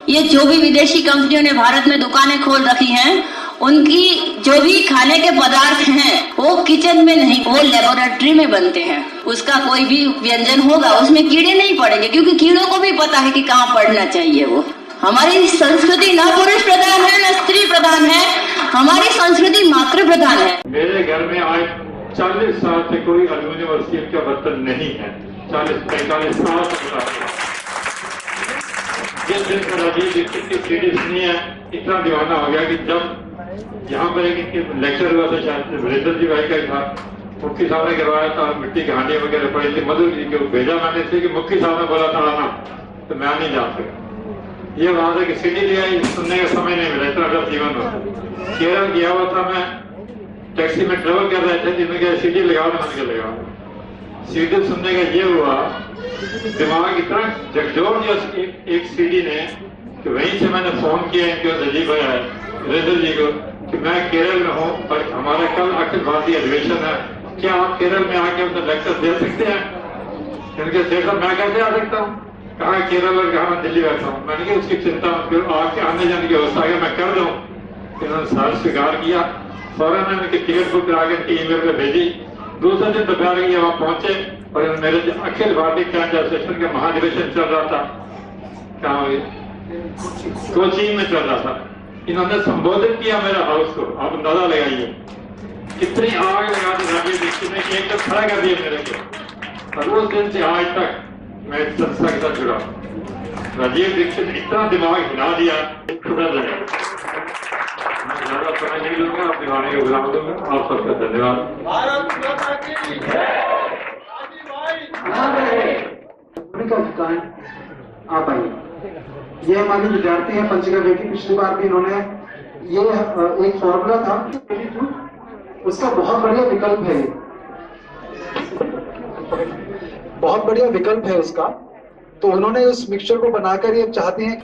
ये जो भी विदेशी कंपनियों ने भारत में दुकानें खोल रखी हैं, उनकी जो भी खाने के पदार्थ हैं वो किचन में नहीं, वो लेबोरेटरी में बनते हैं। उसका कोई भी व्यंजन होगा उसमें कीड़े नहीं पड़ेंगे, क्योंकि कीड़ों को भी पता है कि कहाँ पड़ना चाहिए। वो हमारी संस्कृति न पुरुष प्रधान है न स्त्री प्रधान है, हमारी संस्कृति मातृ प्रधान है। मेरे घर में आज 40 साल से कोई एल्यूमिनियम और स्टील का बर्तन नहीं है। 40-45 साल से जिस दिन से राजीव दीक्षित की सीडी सुनी है, इतना दीवाना हो गया कि जब यहाँ पर एक लेक्चर हुआ था, शायद वीरेंद्र जी भाई का था, मुखी साहब ने करवाया था, मिट्टी की हांडी वगैरह पड़ी थी, मधुर जी को भेजा मैंने इसलिए कि मुखी साहब ने बोला था आना, तो मैं नहीं जा सका। ये बात है कि सीडी लिया, सुनने का समय नहीं मिला, इतना डर जीवन हो। केरल गया हुआ था मैं, टैक्सी में ट्रेवल कर रहे थे, जिनमें क्या सीडी लगाओ, मैंने क्या लगाओ। सीडी सुनने का ये हुआ, दिमाग इतना झकझोर दिया एक सीडी ने कि वहीं से मैंने फोन किया इनके राजीव भाई आए वीरेंद्र जी को कि मैं केरल में हूँ और हमारा कल अखिल भारतीय अधिवेशन है, क्या आप केरल में आके अपना लेक्चर दे सकते हैं? इनके सेठ मैं कैसे आ सकता हूँ? कहा केरल और कहा मैं दिल्ली बैठा हूँ। मैंने कहा उसकी चिंता फिर आपके आने जाने की व्यवस्था अगर मैं कर दूँ। इन्होंने सारा स्वीकार किया, फौरन मैंने उनकी टिकट बुक करा के ईमेल पे भेजी। दूसरे दिन दोपहर के वहां पहुंचे और मेरे अखिल भारतीय कैंट एसोसिएशन का महाधिवेशन चल रहा था, कहा कोचीन में चल रहा था। इन्होंने संबोधित किया मेरे हाउस को, आप अंदाजा लगाइए कितनी आग लगा दी राजीव दीक्षित ने, एक तो खड़ा कर दिया मेरे को। और उस दिन से आज तक मैं इस संस्था के साथ जुड़ा। राजीव दीक्षित इतना दिमाग हिला दिया, ज्यादा समय नहीं लूंगा, आप दिवाने को बुला दूंगा। आप सबका धन्यवाद। भारत माता की जय। दुकान आप आइए। ये हमारे विद्यार्थी हैं पंचिका बेटी, पिछली बार भी इन्होंने ये एक फॉर्मूला था, उसका बहुत बढ़िया विकल्प है, ये बहुत बढ़िया विकल्प है उसका। तो उन्होंने उस मिक्सचर को बनाकर ये चाहते हैं,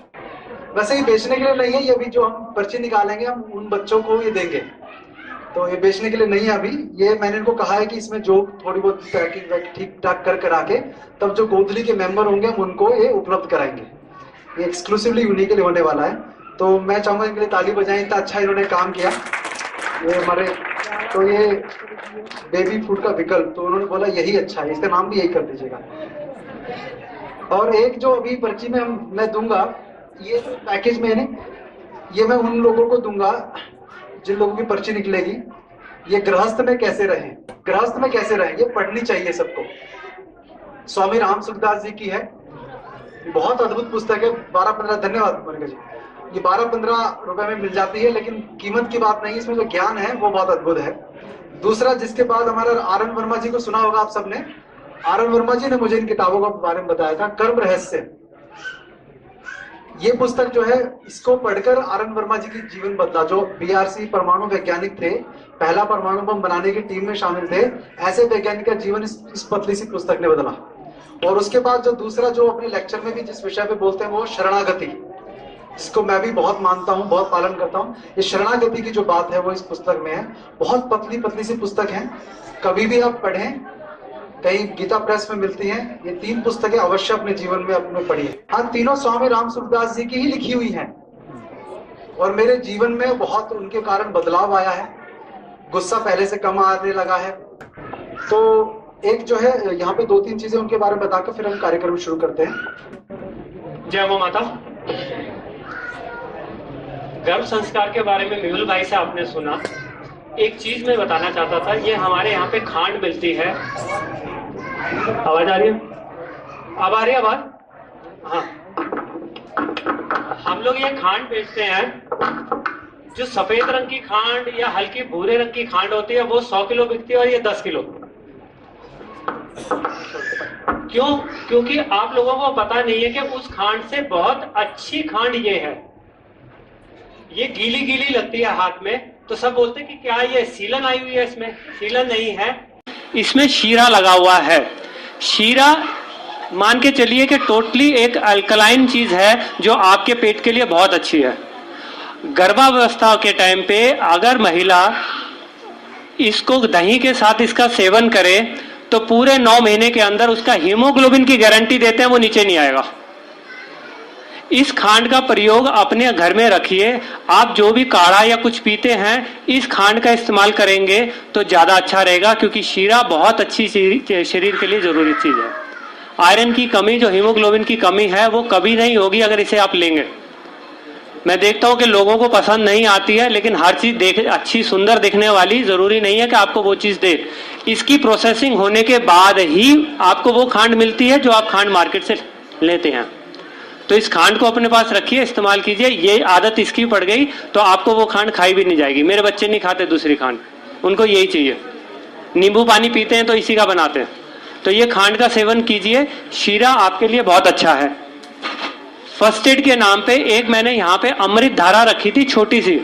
वैसे ये बेचने के लिए नहीं है, ये अभी जो हम पर्ची निकालेंगे हम उन बच्चों को ये देंगे, तो ये बेचने के लिए नहीं है अभी। ये मैंने इनको कहा है कि इसमें जो थोड़ी बहुत पैकिंग ठीक ठाक कर करा के तब जो गोधली के मेंबर होंगे हम उनको ये उपलब्ध कराएंगे। ये एक्सक्लूसिवली उन्हीं के लिए होने वाला है, तो मैं चाहूंगा इनके लिए ताली बजाएं, इतना अच्छा इन्होंने काम किया। ये हमारे तो ये बेबी फूड का विकल्प, तो उन्होंने बोला यही अच्छा है, इसका नाम भी यही कर दीजिएगा। और एक जो अभी पर्ची में मैं दूंगा, ये पैकेज में है, ये मैं उन लोगों को दूंगा जिन लोगों की पर्ची निकलेगी। ये गृहस्थ में कैसे रहें, गृहस्थ में कैसे रहें, ये पढ़नी चाहिए सबको। स्वामी राम सुखदास जी की है, बहुत अद्भुत पुस्तक है। 12-15 धन्यवाद मनिका जी, ये 12-15 रुपए में मिल जाती है, लेकिन कीमत की बात नहीं, इसमें जो ज्ञान है वो बहुत अद्भुत है। दूसरा, जिसके बाद हमारा आर एन वर्मा जी को सुना होगा आप सबने। आर एन वर्मा जी ने मुझे इन किताबों के बारे में बताया था, कर्म रहस्य। ये पुस्तक जो है, इसको पढ़कर आर एन वर्मा जी की जीवन बदला, जो बीआरसी परमाणु वैज्ञानिक थे, पहला परमाणु बम बनाने की टीम में शामिल थे, ऐसे वैज्ञानिक का जीवन इस पतली सी पुस्तक ने बदला। और उसके बाद जो दूसरा, जो अपने लेक्चर में भी जिस विषय पे बोलते हैं, वो शरणागति, जिसको मैं भी बहुत मानता हूँ, बहुत पालन करता हूँ। ये शरणागति की जो बात है वो इस पुस्तक में है। बहुत पतली पतली सी पुस्तक है, कभी भी आप पढ़ें, कहीं गीता प्रेस में मिलती हैं। ये 3 पुस्तकें अवश्य अपने जीवन में अपने पढ़िए। हाँ, तीनों स्वामी राम सुखदास जी की ही लिखी हुई हैं, और मेरे जीवन में बहुत उनके कारण बदलाव आया है। गुस्सा पहले से कम आने लगा है। तो एक जो है यहाँ पे 2-3 चीजें उनके बारे में बताकर फिर हम कार्यक्रम शुरू करते हैं। जय गौ माता। गर्भ संस्कार के बारे में मेहुल भाई से आपने सुना। एक चीज मैं बताना चाहता था, ये हमारे यहाँ पे खांड मिलती है। आवाज आ रही है? अब आ रही है आवाज? हाँ, हम लोग ये खांड बेचते हैं। जो सफेद रंग की खांड या हल्की भूरे रंग की खांड होती है वो 100 किलो बिकती है, और ये 10 किलो। क्यों? क्योंकि आप लोगों को पता नहीं है कि उस खांड से बहुत अच्छी खांड ये है। ये गीली गीली लगती है हाथ में, तो सब बोलते हैं कि क्या ये सीलन आई हुई है। इसमें सीलन नहीं है, इसमें शीरा लगा हुआ है। शीरा मान के चलिए कि टोटली एक अल्कलाइन चीज है जो आपके पेट के लिए बहुत अच्छी है। गर्भावस्था के टाइम पे अगर महिला इसको दही के साथ इसका सेवन करे तो पूरे 9 महीने के अंदर उसका हीमोग्लोबिन की गारंटी देते हैं वो नीचे नहीं आएगा। इस खांड का प्रयोग अपने घर में रखिए। आप जो भी काढ़ा या कुछ पीते हैं इस खांड का इस्तेमाल करेंगे तो ज़्यादा अच्छा रहेगा, क्योंकि शीरा बहुत अच्छी शरीर के लिए ज़रूरी चीज़ है। आयरन की कमी, जो हीमोग्लोबिन की कमी है, वो कभी नहीं होगी अगर इसे आप लेंगे। मैं देखता हूं कि लोगों को पसंद नहीं आती है, लेकिन हर चीज़ अच्छी सुंदर दिखने वाली ज़रूरी नहीं है कि आपको वो चीज़ दे। इसकी प्रोसेसिंग होने के बाद ही आपको वो खांड मिलती है जो आप खांड मार्केट से लेते हैं। तो इस खांड को अपने पास रखिए, इस्तेमाल कीजिए। ये आदत इसकी पड़ गई तो आपको वो खांड खाई भी नहीं जाएगी। मेरे बच्चे नहीं खाते दूसरी खांड, उनको यही चाहिए। नींबू पानी पीते हैं तो इसी का बनाते हैं। तो ये खांड का सेवन कीजिए, शीरा आपके लिए बहुत अच्छा है। फर्स्ट एड के नाम पे एक मैंने यहाँ पे अमृत धारा रखी थी छोटी सी।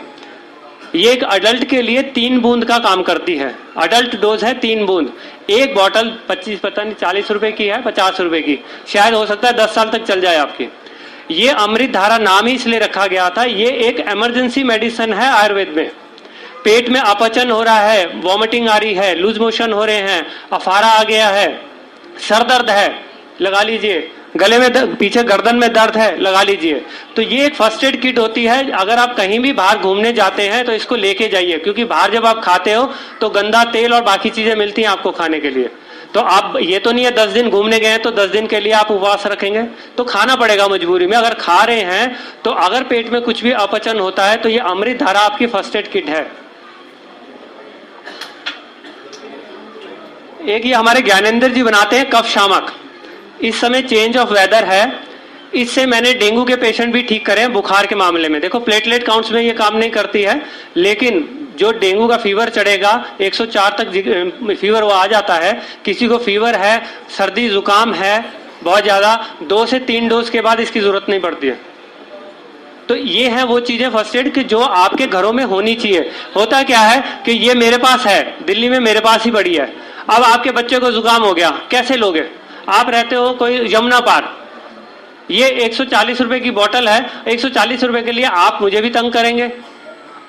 ये एक अडल्ट के लिए 3 बूंद का काम करती है। अडल्ट डोज है 3 बूंद। एक बॉटल 25 पता नहीं 40 रुपए की है, 50 रुपए की, शायद हो सकता है 10 साल तक चल जाए आपकी। ये अमृत धारा नाम ही इसलिए रखा गया था, ये एक इमरजेंसी मेडिसिन है आयुर्वेद में। पेट में अपचन हो रहा है, वॉमिटिंग आ रही है, लूज मोशन हो रहे हैं, अफारा आ गया है, सर दर्द है, लगा लीजिए। गले में पीछे गर्दन में दर्द है, लगा लीजिए। तो ये एक फर्स्ट एड किट होती है। अगर आप कहीं भी बाहर घूमने जाते हैं तो इसको लेके जाइए, क्योंकि बाहर जब आप खाते हो तो गंदा तेल और बाकी चीजें मिलती हैं आपको खाने के लिए। तो आप ये तो नहीं है 10 दिन घूमने गए हैं तो 10 दिन के लिए आप उपवास रखेंगे, तो खाना पड़ेगा मजबूरी में। अगर खा रहे हैं तो अगर पेट में कुछ भी अपचन होता है तो ये अमृत धारा आपकी फर्स्ट एड किट है। एक ये हमारे ज्ञानेंद्र जी बनाते हैं कफ शामक। इस समय चेंज ऑफ वेदर है, इससे मैंने डेंगू के पेशेंट भी ठीक करे हैं बुखार के मामले में। देखो प्लेटलेट काउंट्स में ये काम नहीं करती है, लेकिन जो डेंगू का फीवर चढ़ेगा 104 तक फीवर वो आ जाता है। किसी को फीवर है, सर्दी जुकाम है बहुत ज़्यादा, 2 से 3 डोज के बाद इसकी ज़रूरत नहीं पड़ती है। तो ये है वो चीज़ें फर्स्ट एड कि जो आपके घरों में होनी चाहिए। होता क्या है कि ये मेरे पास है, दिल्ली में मेरे पास ही पड़ी है। अब आपके बच्चे को जुकाम हो गया, कैसे लोगे? आप रहते हो कोई यमुना पार, ये 140 रुपए की बोतल है, 140 रुपए के लिए आप मुझे भी तंग करेंगे।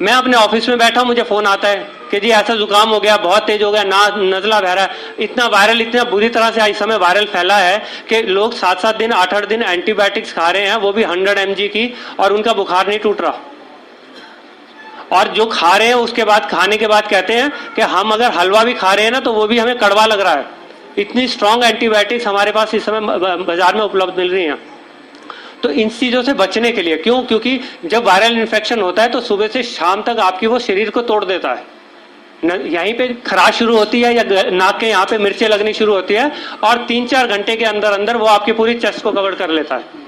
मैं अपने ऑफिस में बैठा हूं, मुझे फोन आता है कि जी ऐसा जुकाम हो गया, बहुत तेज हो गया, नजला बह रहा है। इतना वायरल, इतना बुरी तरह से इस समय वायरल फैला है कि लोग 7-7 दिन 8-8 दिन एंटीबायोटिक्स खा रहे हैं, वो भी 100 mg की, और उनका बुखार नहीं टूट रहा। और जो खा रहे हैं उसके बाद, खाने के बाद कहते हैं कि हम अगर हलवा भी खा रहे हैं ना तो वो भी हमें कड़वा लग रहा है। इतनी स्ट्रॉन्ग एंटीबायोटिक्स हमारे पास इस समय बाजार में उपलब्ध मिल रही हैं। तो इन चीज़ों से बचने के लिए, क्यों? क्योंकि जब वायरल इन्फेक्शन होता है तो सुबह से शाम तक आपकी वो शरीर को तोड़ देता है। यहीं पे खराश शुरू होती है या नाक के यहाँ पे मिर्चें लगनी शुरू होती है, और 3-4 घंटे के अंदर अंदर वो आपकी पूरी चेस्ट को कवर कर लेता है।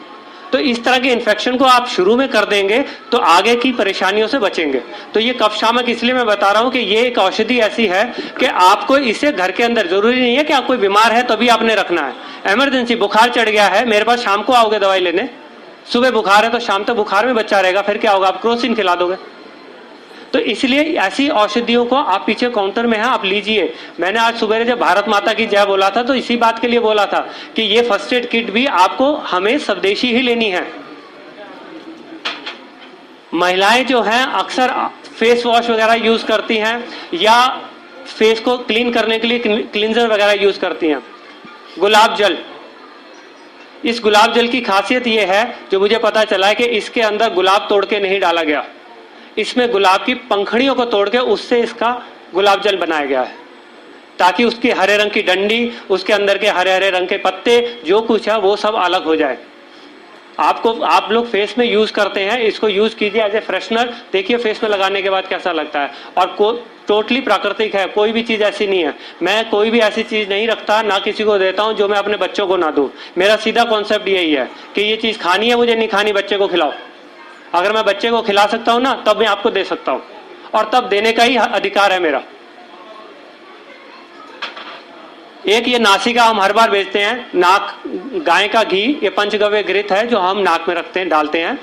तो इस तरह के इन्फेक्शन को आप शुरू में कर देंगे तो आगे की परेशानियों से बचेंगे। तो ये कफ शामक इसलिए मैं बता रहा हूँ कि ये एक औषधि ऐसी है कि आपको इसे घर के अंदर, जरूरी नहीं है कि आप कोई बीमार है तभी आपने रखना है। इमरजेंसी बुखार चढ़ गया है, मेरे पास शाम को आओगे दवाई लेने, सुबह बुखार है तो शाम तक बुखार में बच्चा रहेगा, फिर क्या होगा? आप क्रोसिन खिला दोगे। तो इसलिए ऐसी औषधियों को आप पीछे काउंटर में है, आप लीजिए। मैंने आज सुबह जब भारत माता की जय बोला था तो इसी बात के लिए बोला था कि ये फर्स्ट एड किट भी आपको हमें स्वदेशी ही लेनी है। महिलाएं जो हैं अक्सर फेस वॉश वगैरह यूज करती हैं या फेस को क्लीन करने के लिए क्लींजर वगैरह यूज करती हैं। गुलाब जल, इस गुलाब जल की खासियत ये है, जो मुझे पता चला है, कि इसके अंदर गुलाब तोड़ के नहीं डाला गया, इसमें गुलाब की पंखड़ियों को तोड़ के उससे इसका गुलाब जल बनाया गया है, ताकि उसकी हरे रंग की डंडी, उसके अंदर के हरे हरे रंग के पत्ते, जो कुछ है वो सब अलग हो जाए। आप लोग फेस में यूज करते हैं, इसको यूज कीजिए एज ए फ्रेशनर। देखिए फेस में लगाने के बाद कैसा लगता है, और टोटली प्राकृतिक है, कोई भी चीज ऐसी नहीं है। मैं कोई भी ऐसी चीज नहीं रखता, ना किसी को देता हूं जो मैं अपने बच्चों को ना दूं। मेरा सीधा कॉन्सेप्ट यही है कि ये चीज खानी है, मुझे नहीं खानी, बच्चे को खिलाओ। अगर मैं बच्चे को खिला सकता हूं ना, तब मैं आपको दे सकता हूं, और तब देने का ही अधिकार है मेरा। एक ये नासिका हम हर बार बेचते हैं, नाक गाय का घी, ये पंचगव्य घृत है जो हम नाक में रखते हैं, डालते हैं।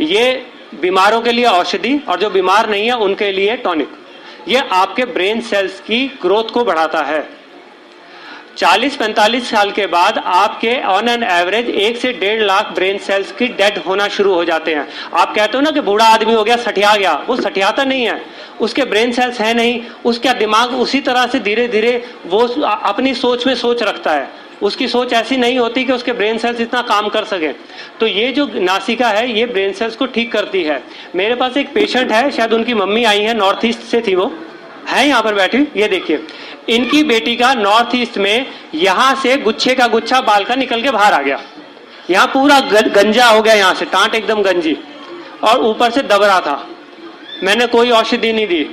ये बीमारों के लिए औषधि, और जो बीमार नहीं है उनके लिए टॉनिक। ये आपके ब्रेन सेल्स की ग्रोथ को बढ़ाता है। 40-45 साल के बाद आपके ऑन एन एवरेज 1 से 1.5 लाख ब्रेन सेल्स की डेड होना शुरू हो जाते हैं। आप कहते हो ना कि बूढ़ा आदमी हो गया, सठिया गया, वो सठियाता नहीं है, उसके ब्रेन सेल्स है नहीं, उसका दिमाग उसी तरह से धीरे धीरे वो अपनी सोच में सोच रखता है। उसकी सोच ऐसी नहीं होती कि उसके ब्रेन सेल्स इतना काम कर सके। तो ये जो नासिका है ये ब्रेन सेल्स को ठीक करती है। मेरे पास एक पेशेंट है, शायद उनकी मम्मी आई है, नॉर्थ ईस्ट से थी, वो है यहाँ पर बैठी। ये देखिए, इनकी बेटी का नॉर्थ ईस्ट में यहाँ से गुच्छे का गुच्छा बाल का निकल के बाहर आ गया, यहाँ पूरा गंजा हो गया, यहाँ से टांट एकदम गंजी, और ऊपर से दबरा था। मैंने कोई औषधि नहीं दी,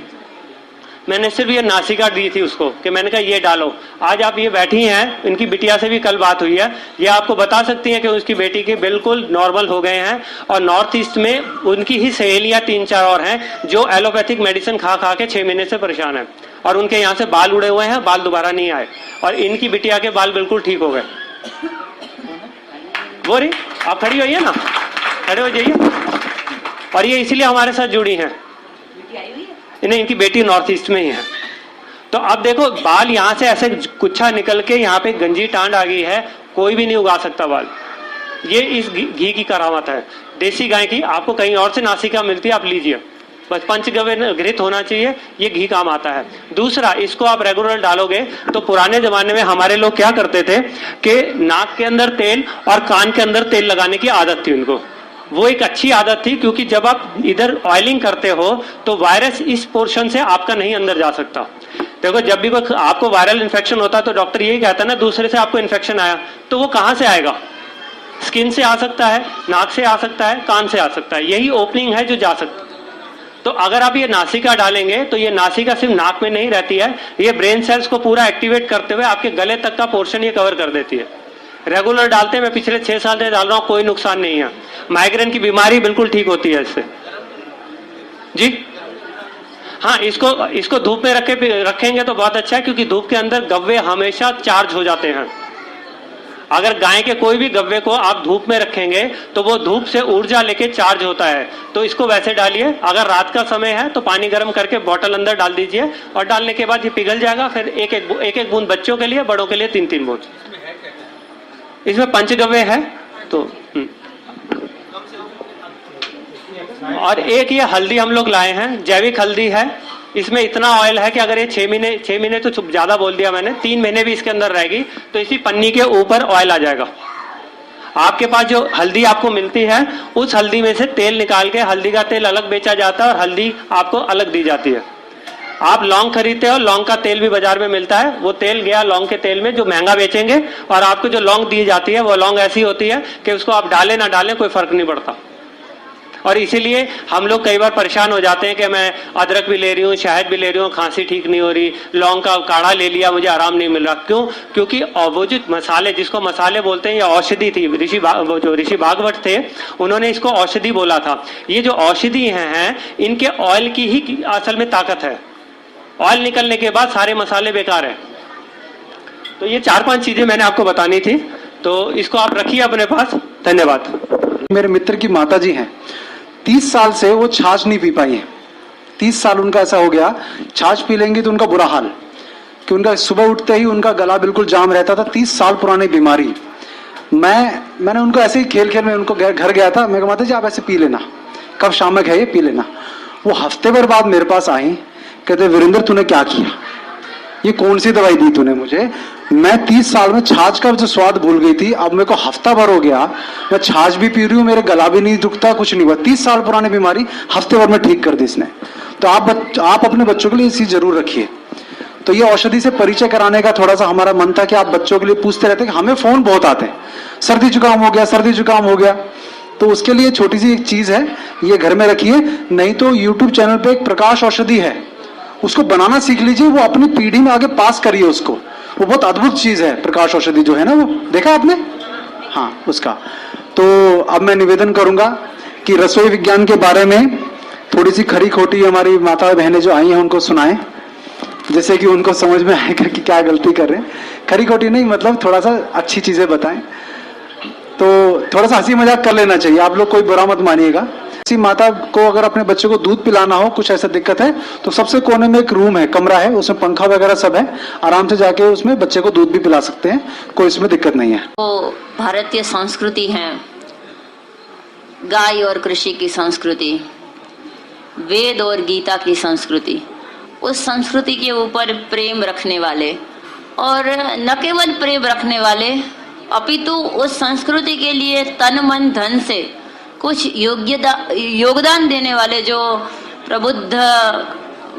मैंने सिर्फ ये नासिका दी थी उसको कि मैंने कहा ये डालो। आज आप ये बैठी हैं, इनकी बिटिया से भी कल बात हुई है, ये आपको बता सकती हैं कि उसकी बेटी के बिल्कुल नॉर्मल हो गए हैं। और नॉर्थ ईस्ट में उनकी ही सहेलियां 3-4 और हैं जो एलोपैथिक मेडिसिन खा खा के 6 महीने से परेशान है, और उनके यहाँ से बाल उड़े हुए हैं, बाल दोबारा नहीं आए, और इनकी बिटिया के बाल बिल्कुल ठीक हो गए। वो रही, आप खड़ी होइए ना, खड़े हो जाइए। और ये इसीलिए हमारे साथ जुड़ी हैं, इन्हें, इनकी बेटी नॉर्थ ईस्ट में ही है। तो अब देखो, बाल यहाँ से ऐसे कुच्छा निकल के यहाँ पे गंजी टांड आ गई है, कोई भी नहीं उगा सकता बाल। ये इस घी की करामत है, देसी गाय की। आपको कहीं और से नासिका मिलती है, आप लीजिए, बस पंचगव्य घृत होना चाहिए, ये घी काम आता है। दूसरा, इसको आप रेगुलर डालोगे तो पुराने जमाने में हमारे लोग क्या करते थे कि नाक के अंदर तेल और कान के अंदर तेल लगाने की आदत थी उनको। वो एक अच्छी आदत थी, क्योंकि जब आप इधर ऑयलिंग करते हो तो वायरस इस पोर्शन से आपका नहीं अंदर जा सकता। देखो, जब भी आपको वायरल इन्फेक्शन होता है तो डॉक्टर यही कहता है ना, दूसरे से आपको इन्फेक्शन आया तो वो कहां से आएगा? स्किन से आ सकता है, नाक से आ सकता है, कान से आ सकता है, यही ओपनिंग है जो जा सकता है। तो अगर आप ये नासिका डालेंगे तो ये नासिका सिर्फ नाक में नहीं रहती है, ये ब्रेन सेल्स को पूरा एक्टिवेट करते हुए आपके गले तक का पोर्शन ये कवर कर देती है। रेगुलर डालते हैं, मैं पिछले 6 साल से डाल रहा हूँ, कोई नुकसान नहीं है। माइग्रेन की बीमारी बिल्कुल ठीक होती है इससे जी। हाँ, इसको धूप में रखेंगे तो बहुत अच्छा है, क्योंकि धूप के अंदर गव्वे हमेशा चार्ज हो जाते हैं। अगर गाय के कोई भी गव्वे को आप धूप में रखेंगे तो वो धूप से ऊर्जा लेके चार्ज होता है। तो इसको वैसे डालिए, अगर रात का समय है तो पानी गर्म करके बोतल अंदर डाल दीजिए, और डालने के बाद ये पिघल जाएगा। फिर एक एक बूंद बच्चों के लिए, बड़ों के लिए 3-3 बूंद। इसमें पंचगव्य है तो और एक ये हल्दी हम लोग लाए हैं, जैविक हल्दी है। इसमें इतना ऑयल है कि अगर ये 6 महीने तो ज्यादा बोल दिया मैंने, 3 महीने भी इसके अंदर रहेगी तो इसी पन्नी के ऊपर ऑयल आ जाएगा। आपके पास जो हल्दी आपको मिलती है, उस हल्दी में से तेल निकाल के, हल्दी का तेल अलग बेचा जाता है और हल्दी आपको अलग दी जाती है। आप लौंग खरीदते हो, लौंग का तेल भी बाजार में मिलता है, वो तेल गया लौंग के तेल में, जो महंगा बेचेंगे। और आपको जो लौंग दी जाती है वो लौंग ऐसी होती है कि उसको आप डालें ना डालें कोई फर्क नहीं पड़ता। और इसीलिए हम लोग कई बार परेशान हो जाते हैं कि मैं अदरक भी ले रही हूँ, शहद भी ले रही हूँ, खांसी ठीक नहीं हो रही, लौंग का काढ़ा ले लिया, मुझे आराम नहीं मिल रहा। क्यों? क्योंकि वो जो मसाले, जिसको मसाले बोलते हैं, ये औषधि थी। ऋषि भागवत थे, उन्होंने इसको औषधि बोला था। ये जो औषधि हैं, इनके ऑयल की ही असल में ताकत है। ऑयल निकलने के बाद सारे मसाले बेकार है। तो ये 4-5 चीजें मैंने आपको बतानी थी, तो इसको आप रखिए अपने पास। धन्यवाद। मेरे मित्र की माता जी हैं, 30 साल से वो छाछ नहीं पी पाई है। 30 साल उनका ऐसा हो गया, छाछ पी लेंगी तो उनका बुरा हाल, कि उनका सुबह उठते ही उनका गला बिल्कुल जाम रहता था। 30 साल पुरानी बीमारी। मैंने उनको ऐसे ही खेल खेल में उनको घर गया था, मैं कहा माता जी आप ऐसे पी लेना, कब शाम में खाइए, पी लेना। वो हफ्ते भर बाद मेरे पास आई, कहते वीरेंद्र तूने क्या किया, ये कौन सी दवाई दी तूने मुझे? मैं 30 साल में छाछ का जो स्वाद भूल गई थी, अब मेरे को हफ्ता भर हो गया, मैं छाछ भी पी रही हूँ, मेरे गला भी नहीं दुखता, कुछ नहीं हुआ। 30 साल पुरानी बीमारी हफ्ते भर में ठीक कर दी इसने। तो आप अपने बच्चों के लिए ये चीज जरूर रखिए। तो ये औषधि से परिचय कराने का थोड़ा सा हमारा मन था कि आप बच्चों के लिए पूछते रहते हैं। हमें फोन बहुत आते हैं, सर्दी जुकाम हो गया, सर्दी जुकाम हो गया। तो उसके लिए छोटी सी एक चीज है, ये घर में रखिए। नहीं तो यूट्यूब चैनल पे एक प्रकाश औषधि है, उसको बनाना सीख लीजिए, वो अपनी पीढ़ी में आगे पास करिए उसको। वो बहुत अद्भुत चीज है प्रकाश औषधि जो है ना, वो देखा आपने? हाँ, उसका। तो अब मैं निवेदन करूंगा कि रसोई विज्ञान के बारे में थोड़ी सी खरी खोटी हमारी माता बहनें जो आई हैं उनको सुनाएं, जैसे कि उनको समझ में आएगा कि क्या गलती कर रहे हैं। खरी खोटी नहीं, मतलब थोड़ा सा अच्छी चीजें बताएं। तो थोड़ा सा हंसी मजाक कर लेना चाहिए, आप लोग कोई बुरा मत मानिएगा। किसी माता को अगर अपने बच्चे को दूध पिलाना हो, कुछ ऐसा दिक्कत है, तो सबसे कोने में एक रूम है, कमरा है, उसमें पंखा वगैरह सब है, आराम से जाके उसमें बच्चे को दूध भी पिला सकते हैं, कोई इसमें दिक्कत नहीं है। तो भारतीय संस्कृति है, गाय और कृषि की संस्कृति, वेद और गीता की संस्कृति, उस संस्कृति के ऊपर प्रेम रखने वाले और न केवल प्रेम रखने वाले अपितु उस संस्कृति के लिए तन मन धन से कुछ योगदान देने वाले जो प्रबुद्ध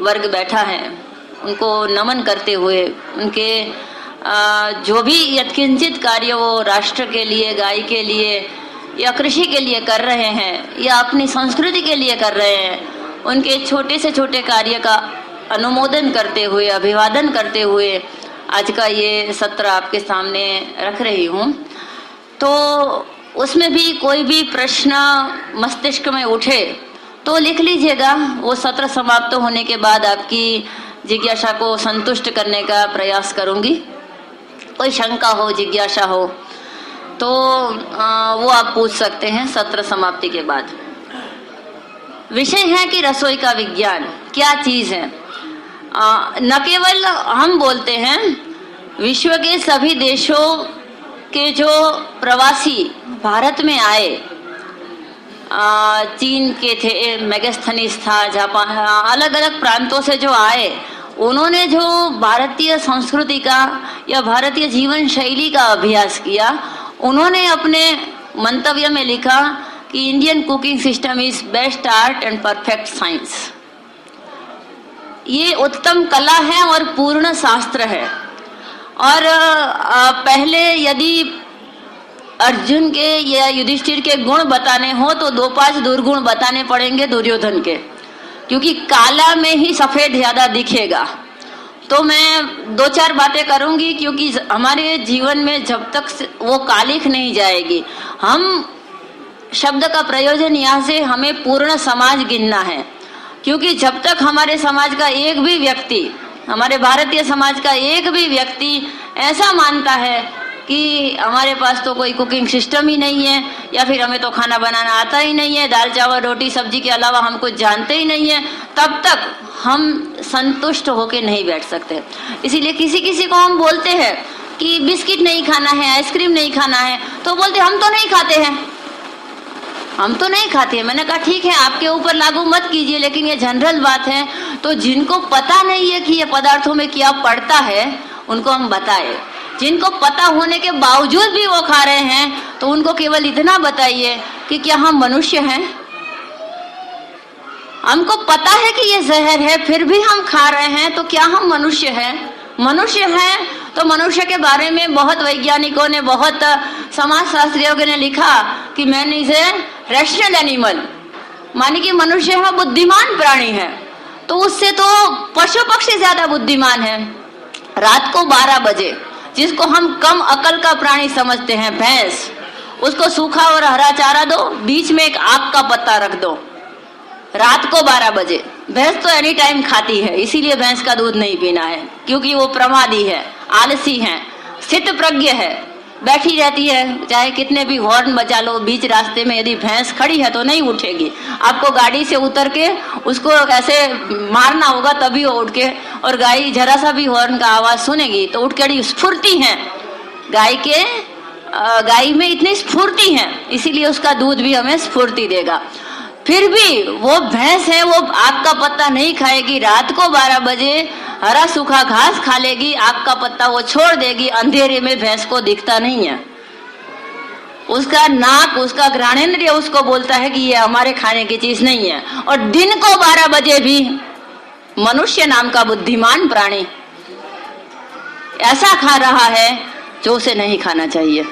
वर्ग बैठा है उनको नमन करते हुए उनके जो भी यत्किंचित कार्य वो राष्ट्र के लिए, गाय के लिए या कृषि के लिए कर रहे हैं या अपनी संस्कृति के लिए कर रहे हैं, उनके छोटे से छोटे कार्य का अनुमोदन करते हुए, अभिवादन करते हुए आज का ये सत्र आपके सामने रख रही हूँ। तो उसमें भी कोई भी प्रश्न मस्तिष्क में उठे तो लिख लीजिएगा। वो सत्र समाप्त होने के बाद आपकी जिज्ञासा को संतुष्ट करने का प्रयास करूंगी। कोई शंका हो, जिज्ञासा हो तो वो आप पूछ सकते हैं सत्र समाप्ति के बाद। विषय है कि रसोई का विज्ञान क्या चीज है। न केवल हम बोलते हैं, विश्व के सभी देशों के जो प्रवासी भारत में आए, चीन के थे, मेगास्थनीज था, जापान, अलग अलग प्रांतों से जो आए, उन्होंने जो भारतीय संस्कृति का या भारतीय जीवन शैली का अभ्यास किया, उन्होंने अपने मंतव्य में लिखा कि Indian cooking system is best art and perfect science. ये उत्तम कला है और पूर्ण शास्त्र है। और पहले यदि अर्जुन के या युधिष्ठिर के गुण बताने हो तो 2-5 दुर्गुण बताने पड़ेंगे दुर्योधन के, क्योंकि काला में ही सफेद ज्यादा दिखेगा। तो मैं 2-4 बातें करूंगी, क्योंकि हमारे जीवन में जब तक वो कालिख नहीं जाएगी, हम शब्द का प्रयोजन यहाँ से हमें पूर्ण समाज गिनना है। क्योंकि जब तक हमारे समाज का एक भी व्यक्ति, हमारे भारतीय समाज का एक भी व्यक्ति ऐसा मानता है कि हमारे पास तो कोई कुकिंग सिस्टम ही नहीं है, या फिर हमें तो खाना बनाना आता ही नहीं है, दाल चावल रोटी सब्जी के अलावा हम कुछ जानते ही नहीं है, तब तक हम संतुष्ट होकर नहीं बैठ सकते। इसीलिए किसी किसी को हम बोलते हैं कि बिस्किट नहीं खाना है, आइसक्रीम नहीं खाना है, तो बोलते हम तो नहीं खाते हैं, हम तो नहीं खाते हैं। मैंने कहा ठीक है, आपके ऊपर लागू मत कीजिए, लेकिन ये जनरल बात है। तो जिनको पता नहीं है कि ये पदार्थों में क्या पड़ता है, उनको हम बताएं। जिनको पता होने के बावजूद भी वो खा रहे हैं, तो उनको केवल इतना बताइए कि क्या हम मनुष्य हैं। हमको पता है कि ये जहर है, फिर भी हम खा रहे हैं, तो क्या हम मनुष्य हैं? मनुष्य हैं तो मनुष्य के बारे में बहुत वैज्ञानिकों ने, बहुत समाजशास्त्रियों ने लिखा कि man is a rational animal, माने कि मनुष्य है बुद्धिमान प्राणी है। तो उससे तो पशु पक्षी ज्यादा बुद्धिमान है। रात को 12 बजे जिसको हम कम अकल का प्राणी समझते हैं, भैंस, उसको सूखा और हरा चारा दो, बीच में एक आग का पत्ता रख दो, रात को 12 बजे। भैंस तो एनी टाइम खाती है, इसीलिए भैंस का दूध नहीं पीना है, क्योंकि वो प्रमादी है, आलसी है, स्थित प्रज्ञ है, बैठी रहती है। चाहे कितने भी हॉर्न बजा लो, बीच रास्ते में यदि भैंस खड़ी है तो नहीं उठेगी। आपको गाड़ी से उतर के उसको ऐसे मारना होगा तभी वो उठ के, और गाय जरा सा भी हॉर्न का आवाज सुनेगी तो उठ के स्फूर्ति है, गाय में इतनी स्फूर्ति है, इसीलिए उसका दूध भी हमें स्फूर्ति देगा। फिर भी वो भैंस है, वो आग का पत्ता नहीं खाएगी, रात को 12 बजे हरा सूखा घास खा लेगी, आग का पत्ता वो छोड़ देगी। अंधेरे में भैंस को दिखता नहीं है, उसका नाक, उसका घ्राणेंद्रिय उसको बोलता है कि ये हमारे खाने की चीज नहीं है। और दिन को 12 बजे भी मनुष्य नाम का बुद्धिमान प्राणी ऐसा खा रहा है जो उसे नहीं खाना चाहिए।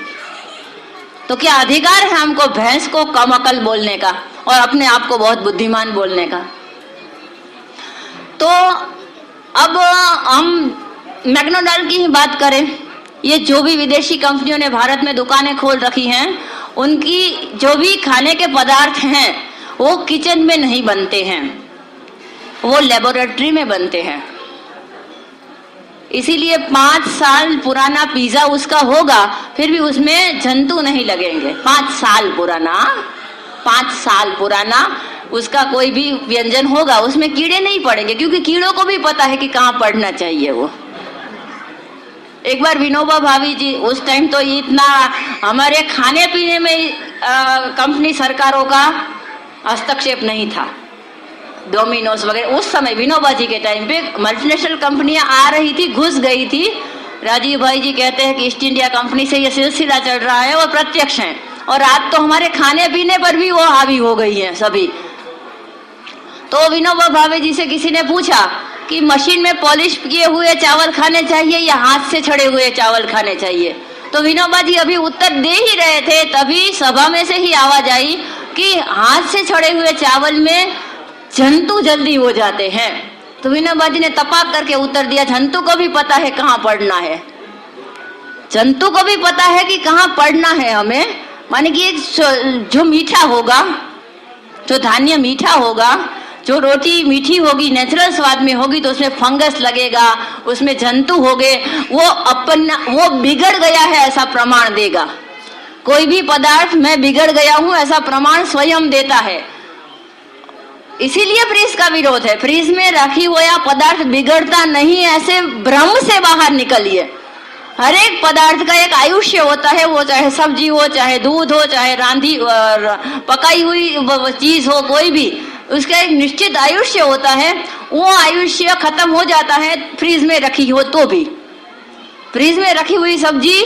तो क्या अधिकार है हमको भैंस को कम अकल बोलने का और अपने आप को बहुत बुद्धिमान बोलने का? तो अब हम मैकडॉनल्ड की ही बात करें, ये जो भी विदेशी कंपनियों ने भारत में दुकानें खोल रखी हैं, उनकी जो भी खाने के पदार्थ हैं वो किचन में नहीं बनते हैं, वो लेबोरेटरी में बनते हैं। इसीलिए 5 साल पुराना पिज्जा उसका होगा, फिर भी उसमें जंतु नहीं लगेंगे। 5 साल पुराना उसका कोई भी व्यंजन होगा, उसमें कीड़े नहीं पड़ेंगे, क्योंकि कीड़ों को भी पता है कि कहाँ पड़ना चाहिए। वो एक बार विनोबा भावे जी, उस टाइम तो इतना हमारे खाने पीने में कंपनी सरकारों का हस्तक्षेप नहीं था, डोमिनोज वगैरह। उस समय विनोबा जी के टाइम पे मल्टीनेशनल कंपनियां आ रही थी, घुस गई थी, राजीव भाई जी कहते हैं कि ईस्ट इंडिया कंपनी से ये सिलसिला चल रहा है, और प्रत्यक्ष है, और आज तो हमारे खाने पीने पर भी वो हावी हो गई है सभी। तो विनोबा भावे जी से किसी ने पूछा कि मशीन में पॉलिश किए हुए चावल खाने चाहिए या हाथ से छड़े हुए चावल खाने चाहिए, तो विनोबा जी अभी उत्तर दे ही रहे थे, तभी सभा में से ही आवाज आई कि हाथ से छड़े हुए चावल में जंतु जल्दी हो जाते हैं। तो विनोबा जी ने तपाक करके उत्तर दिया, जंतु को भी पता है कहाँ पढ़ना है, जंतु को भी पता है कि कहाँ पढ़ना है हमें। माने कि एक जो मीठा होगा, जो धान्य मीठा होगा, जो रोटी मीठी होगी, नेचुरल स्वाद में होगी, तो उसमें फंगस लगेगा, उसमें जंतु होंगे, वो बिगड़ गया है ऐसा प्रमाण देगा। कोई भी पदार्थ मैं बिगड़ गया हूं ऐसा प्रमाण स्वयं देता है। इसीलिए फ्रीज का विरोध है। फ्रीज में रखी हुआ पदार्थ बिगड़ता नहीं, ऐसे भ्रम से बाहर निकलिए। हर एक पदार्थ का एक आयुष्य होता है, वो चाहे सब्जी हो, चाहे दूध हो, चाहे रांधी पकाई हुई चीज हो, कोई भी, उसका एक निश्चित आयुष्य होता है। वो आयुष्य खत्म हो जाता है फ्रीज में रखी हो तो भी। फ्रीज में रखी हुई सब्जी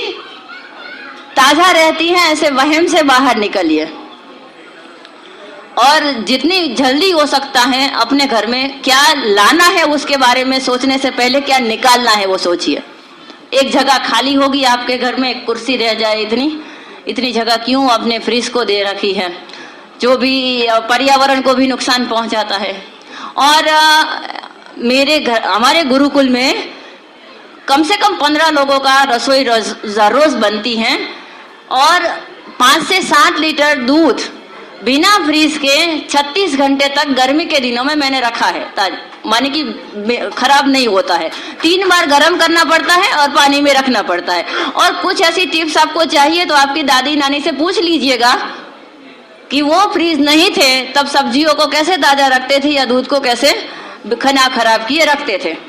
ताजा रहती है, ऐसे वहम से बाहर निकलिए। और जितनी जल्दी हो सकता है अपने घर में क्या लाना है उसके बारे में सोचने से पहले क्या निकालना है वो सोचिए। एक जगह खाली होगी आपके घर में, एक कुर्सी रह जाए, इतनी जगह क्यों अपने फ्रिज को दे रखी है, जो भी पर्यावरण को भी नुकसान पहुंचाता है। और हमारे गुरुकुल में कम से कम 15 लोगों का रसोई रोज बनती है, और 5 से 7 लीटर दूध बिना फ्रीज के 36 घंटे तक गर्मी के दिनों में मैंने रखा है, माने कि खराब नहीं होता है। 3 बार गर्म करना पड़ता है और पानी में रखना पड़ता है। और कुछ ऐसी टिप्स आपको चाहिए तो आपकी दादी नानी से पूछ लीजिएगा कि वो फ्रीज नहीं थे तब सब्जियों को कैसे ताजा रखते थे या दूध को कैसे बिना खराब किए रखते थे।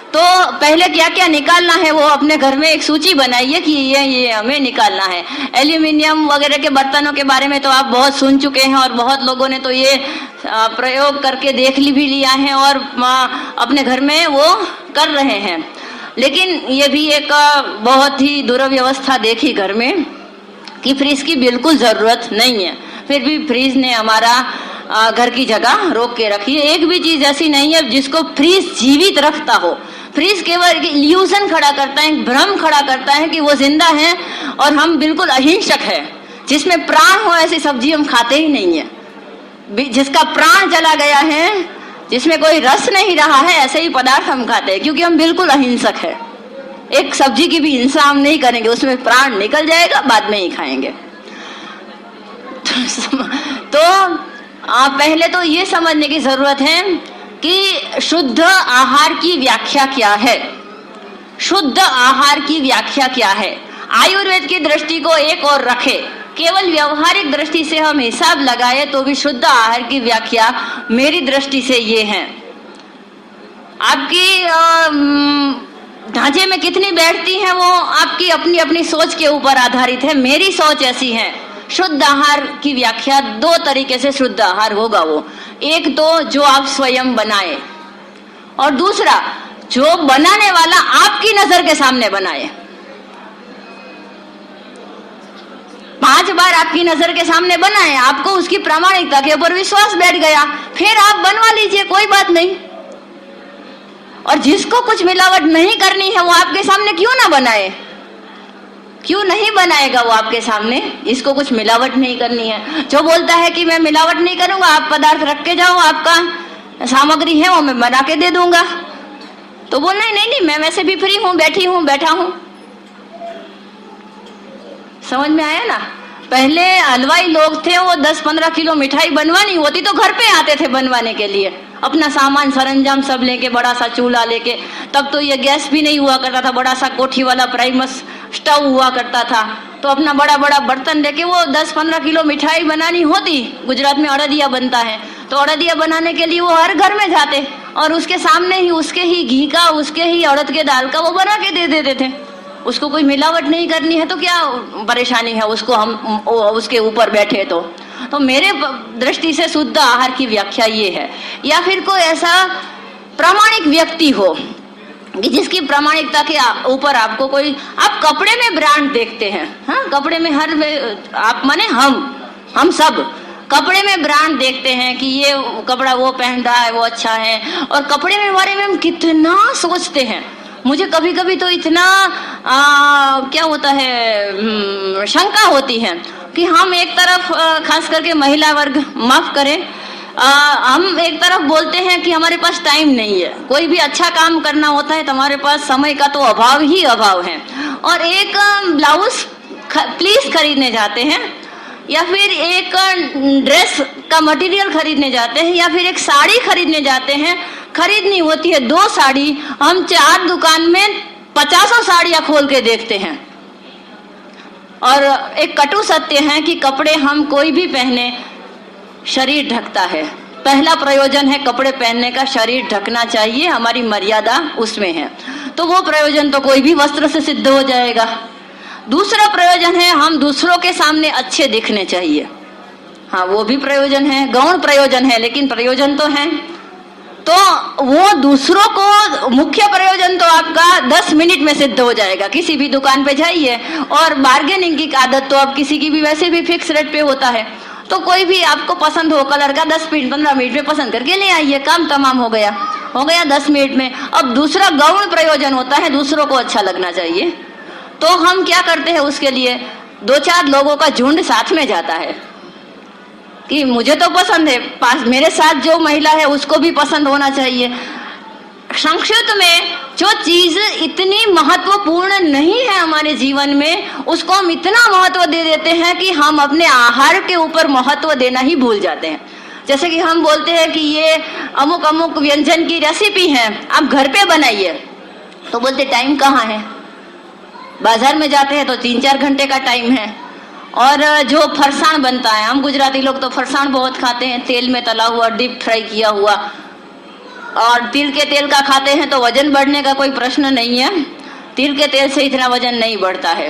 तो पहले क्या क्या निकालना है वो अपने घर में एक सूची बनाइए कि ये हमें निकालना है। एल्यूमिनियम वगैरह के बर्तनों के बारे में तो आप बहुत सुन चुके हैं, और बहुत लोगों ने तो ये प्रयोग करके देख भी लिया है और अपने घर में वो कर रहे हैं। लेकिन ये भी एक बहुत ही दुर्व्यवस्था देखी घर में कि फ्रीज की बिल्कुल जरूरत नहीं है, फिर भी फ्रीज ने हमारा घर की जगह रोक के रखी है। एक भी चीज ऐसी नहीं है जिसको फ्रीज जीवित रखता हो। फ्रीज केवल इल्यूजन खड़ा करता है, भ्रम खड़ा करता है कि वो जिंदा है और हम बिल्कुल अहिंसक है। जिसमें प्राण हो ऐसी सब्जी हम खाते ही नहीं है। जिसका प्राण चला गया है, जिसमें कोई रस नहीं रहा है, ऐसे ही पदार्थ हम खाते हैं, क्योंकि हम बिल्कुल अहिंसक है। एक सब्जी की भी हिंसा हम नहीं करेंगे, उसमें प्राण निकल जाएगा, बाद में ही खाएंगे। तो पहले तो ये समझने की जरूरत है कि शुद्ध आहार की व्याख्या क्या है। शुद्ध आहार की व्याख्या क्या है? आयुर्वेद की दृष्टि को एक और रखे, केवल व्यवहारिक दृष्टि से हम हिसाब लगाए तो भी शुद्ध आहार की व्याख्या मेरी दृष्टि से ये है। आपकी ढांचे में कितनी बैठती है वो आपकी अपनी अपनी सोच के ऊपर आधारित है। मेरी सोच ऐसी है, शुद्ध आहार की व्याख्या 2 तरीके से शुद्ध आहार होगा वो। एक तो जो आप स्वयं बनाए, और दूसरा जो बनाने वाला आपकी नजर के सामने बनाए। 5 बार आपकी नजर के सामने बनाए, आपको उसकी प्रामाणिकता के ऊपर विश्वास बैठ गया, फिर आप बनवा लीजिए, कोई बात नहीं। और जिसको कुछ मिलावट नहीं करनी है वो आपके सामने क्यों ना बनाए? क्यों नहीं बनाएगा वो आपके सामने? इसको कुछ मिलावट नहीं करनी है। जो बोलता है कि मैं मिलावट नहीं करूंगा, आप पदार्थ रख के जाओ, आपका सामग्री है वो मैं बना के दे दूंगा, तो बोलना ही नहीं मैं वैसे भी फ्री हूं, बैठी हूं, बैठा हूं। समझ में आया ना? पहले हलवाई लोग थे, वो 10-15 किलो मिठाई बनवानी होती तो घर पे आते थे बनवाने के लिए, अपना सामान सरंजाम सब लेके, बड़ा सा चूल्हा लेके। तब तो ये गैस भी नहीं हुआ करता था, बड़ा सा कोठी वाला प्राइमस स्टव हुआ करता था, तो अपना बड़ा बड़ा बर्तन लेके वो 10-15 किलो मिठाई बनानी होती। गुजरात में अड़दिया बनता है, तो अड़दिया बनाने के लिए वो हर घर में जाते और उसके सामने ही उसके ही घी का, उसके ही अड़द के दाल का वो बना के दे देते थे। उसको कोई मिलावट नहीं करनी है तो क्या परेशानी है उसको, हम उसके ऊपर बैठे तो मेरे दृष्टि से शुद्ध आहार की व्याख्या ये है। या फिर कोई ऐसा प्रामाणिक व्यक्ति हो कि जिसकी प्रामाणिकता के ऊपर आपको कोई, आप कपड़े में ब्रांड देखते हैं, हाँ, कपड़े में आप माने हम सब कपड़े में ब्रांड देखते हैं कि ये कपड़ा वो पहन रहा है वो अच्छा है, और कपड़े में बारे में हम कितना सोचते हैं। मुझे कभी कभी तो इतना क्या होता है, शंका होती है कि हम एक तरफ खास करके महिला वर्ग, माफ करें, हम एक तरफ बोलते हैं कि हमारे पास टाइम नहीं है, कोई भी अच्छा काम करना होता है तो हमारे पास समय का तो अभाव ही अभाव है, और एक ब्लाउज प्लीज खरीदने जाते हैं, या फिर एक ड्रेस का मटेरियल खरीदने जाते हैं, या फिर एक साड़ी खरीदने जाते हैं। खरीदनी होती है 2 साड़ी, हम 4 दुकान में 50 साड़ियां खोल के देखते हैं। और एक कटु सत्य है कि कपड़े हम कोई भी पहने, शरीर ढकता है। पहला प्रयोजन है कपड़े पहनने का, शरीर ढकना चाहिए, हमारी मर्यादा उसमें है, तो वो प्रयोजन तो कोई भी वस्त्र से सिद्ध हो जाएगा। दूसरा प्रयोजन है हम दूसरों के सामने अच्छे दिखने चाहिए, हाँ वो भी प्रयोजन है, गौण प्रयोजन है लेकिन प्रयोजन तो है। तो वो दूसरों को, मुख्य प्रयोजन तो आपका 10 मिनट में सिद्ध हो जाएगा। किसी भी दुकान पे जाइए, और बार्गेनिंग की आदत तो अब किसी की भी वैसे भी फिक्स रेट पे होता है, तो कोई भी आपको पसंद हो कलर का 10-15 मिनट में पसंद करके ले आइए, काम तमाम हो गया 10 मिनट में। अब दूसरा गौण प्रयोजन होता है दूसरों को अच्छा लगना चाहिए, तो हम क्या करते हैं उसके लिए, 2-4 लोगों का झुंड साथ में जाता है कि मुझे तो पसंद है, पास मेरे साथ जो महिला है उसको भी पसंद होना चाहिए। संक्षिप्त में जो चीज इतनी महत्वपूर्ण नहीं है हमारे जीवन में, उसको हम इतना महत्व दे देते हैं कि हम अपने आहार के ऊपर महत्व देना ही भूल जाते हैं। जैसे कि हम बोलते हैं कि ये अमुक अमुक व्यंजन की रेसिपी है, आप घर पे बनाइए, तो बोलते टाइम कहाँ है, बाजार में जाते हैं तो 3-4 घंटे का टाइम है। और जो फरसाण बनता है, हम गुजराती लोग तो फरसाण बहुत खाते हैं, तेल में तला हुआ, डीप फ्राई किया हुआ, और तिल के तेल का खाते हैं तो वजन बढ़ने का कोई प्रश्न नहीं है, तिल के तेल से इतना वजन नहीं बढ़ता है,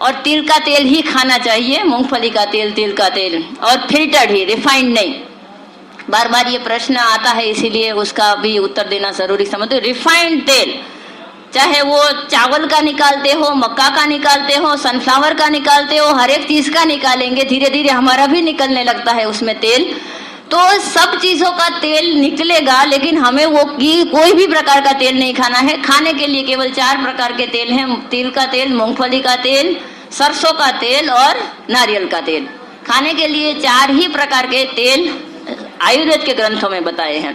और तिल का तेल ही खाना चाहिए, मूंगफली का तेल, तिल का तेल, और फिल्टर्ड ही, रिफाइंड नहीं। बार बार ये प्रश्न आता है इसीलिए उसका भी उत्तर देना जरूरी समझते। रिफाइंड तेल, चाहे वो चावल का निकालते हो, मक्का का निकालते हो, सनफ्लावर का निकालते हो, हर एक चीज का निकालेंगे, धीरे धीरे हमारा भी निकलने लगता है उसमें तेल, तो सब चीजों का तेल निकलेगा, लेकिन हमें वो कोई भी प्रकार का तेल नहीं खाना है। खाने के लिए केवल 4 प्रकार के तेल हैं, तिल का तेल, मूंगफली का तेल, सरसों का तेल और नारियल का तेल। खाने के लिए 4 ही प्रकार के तेल आयुर्वेद के ग्रंथों में बताए हैं।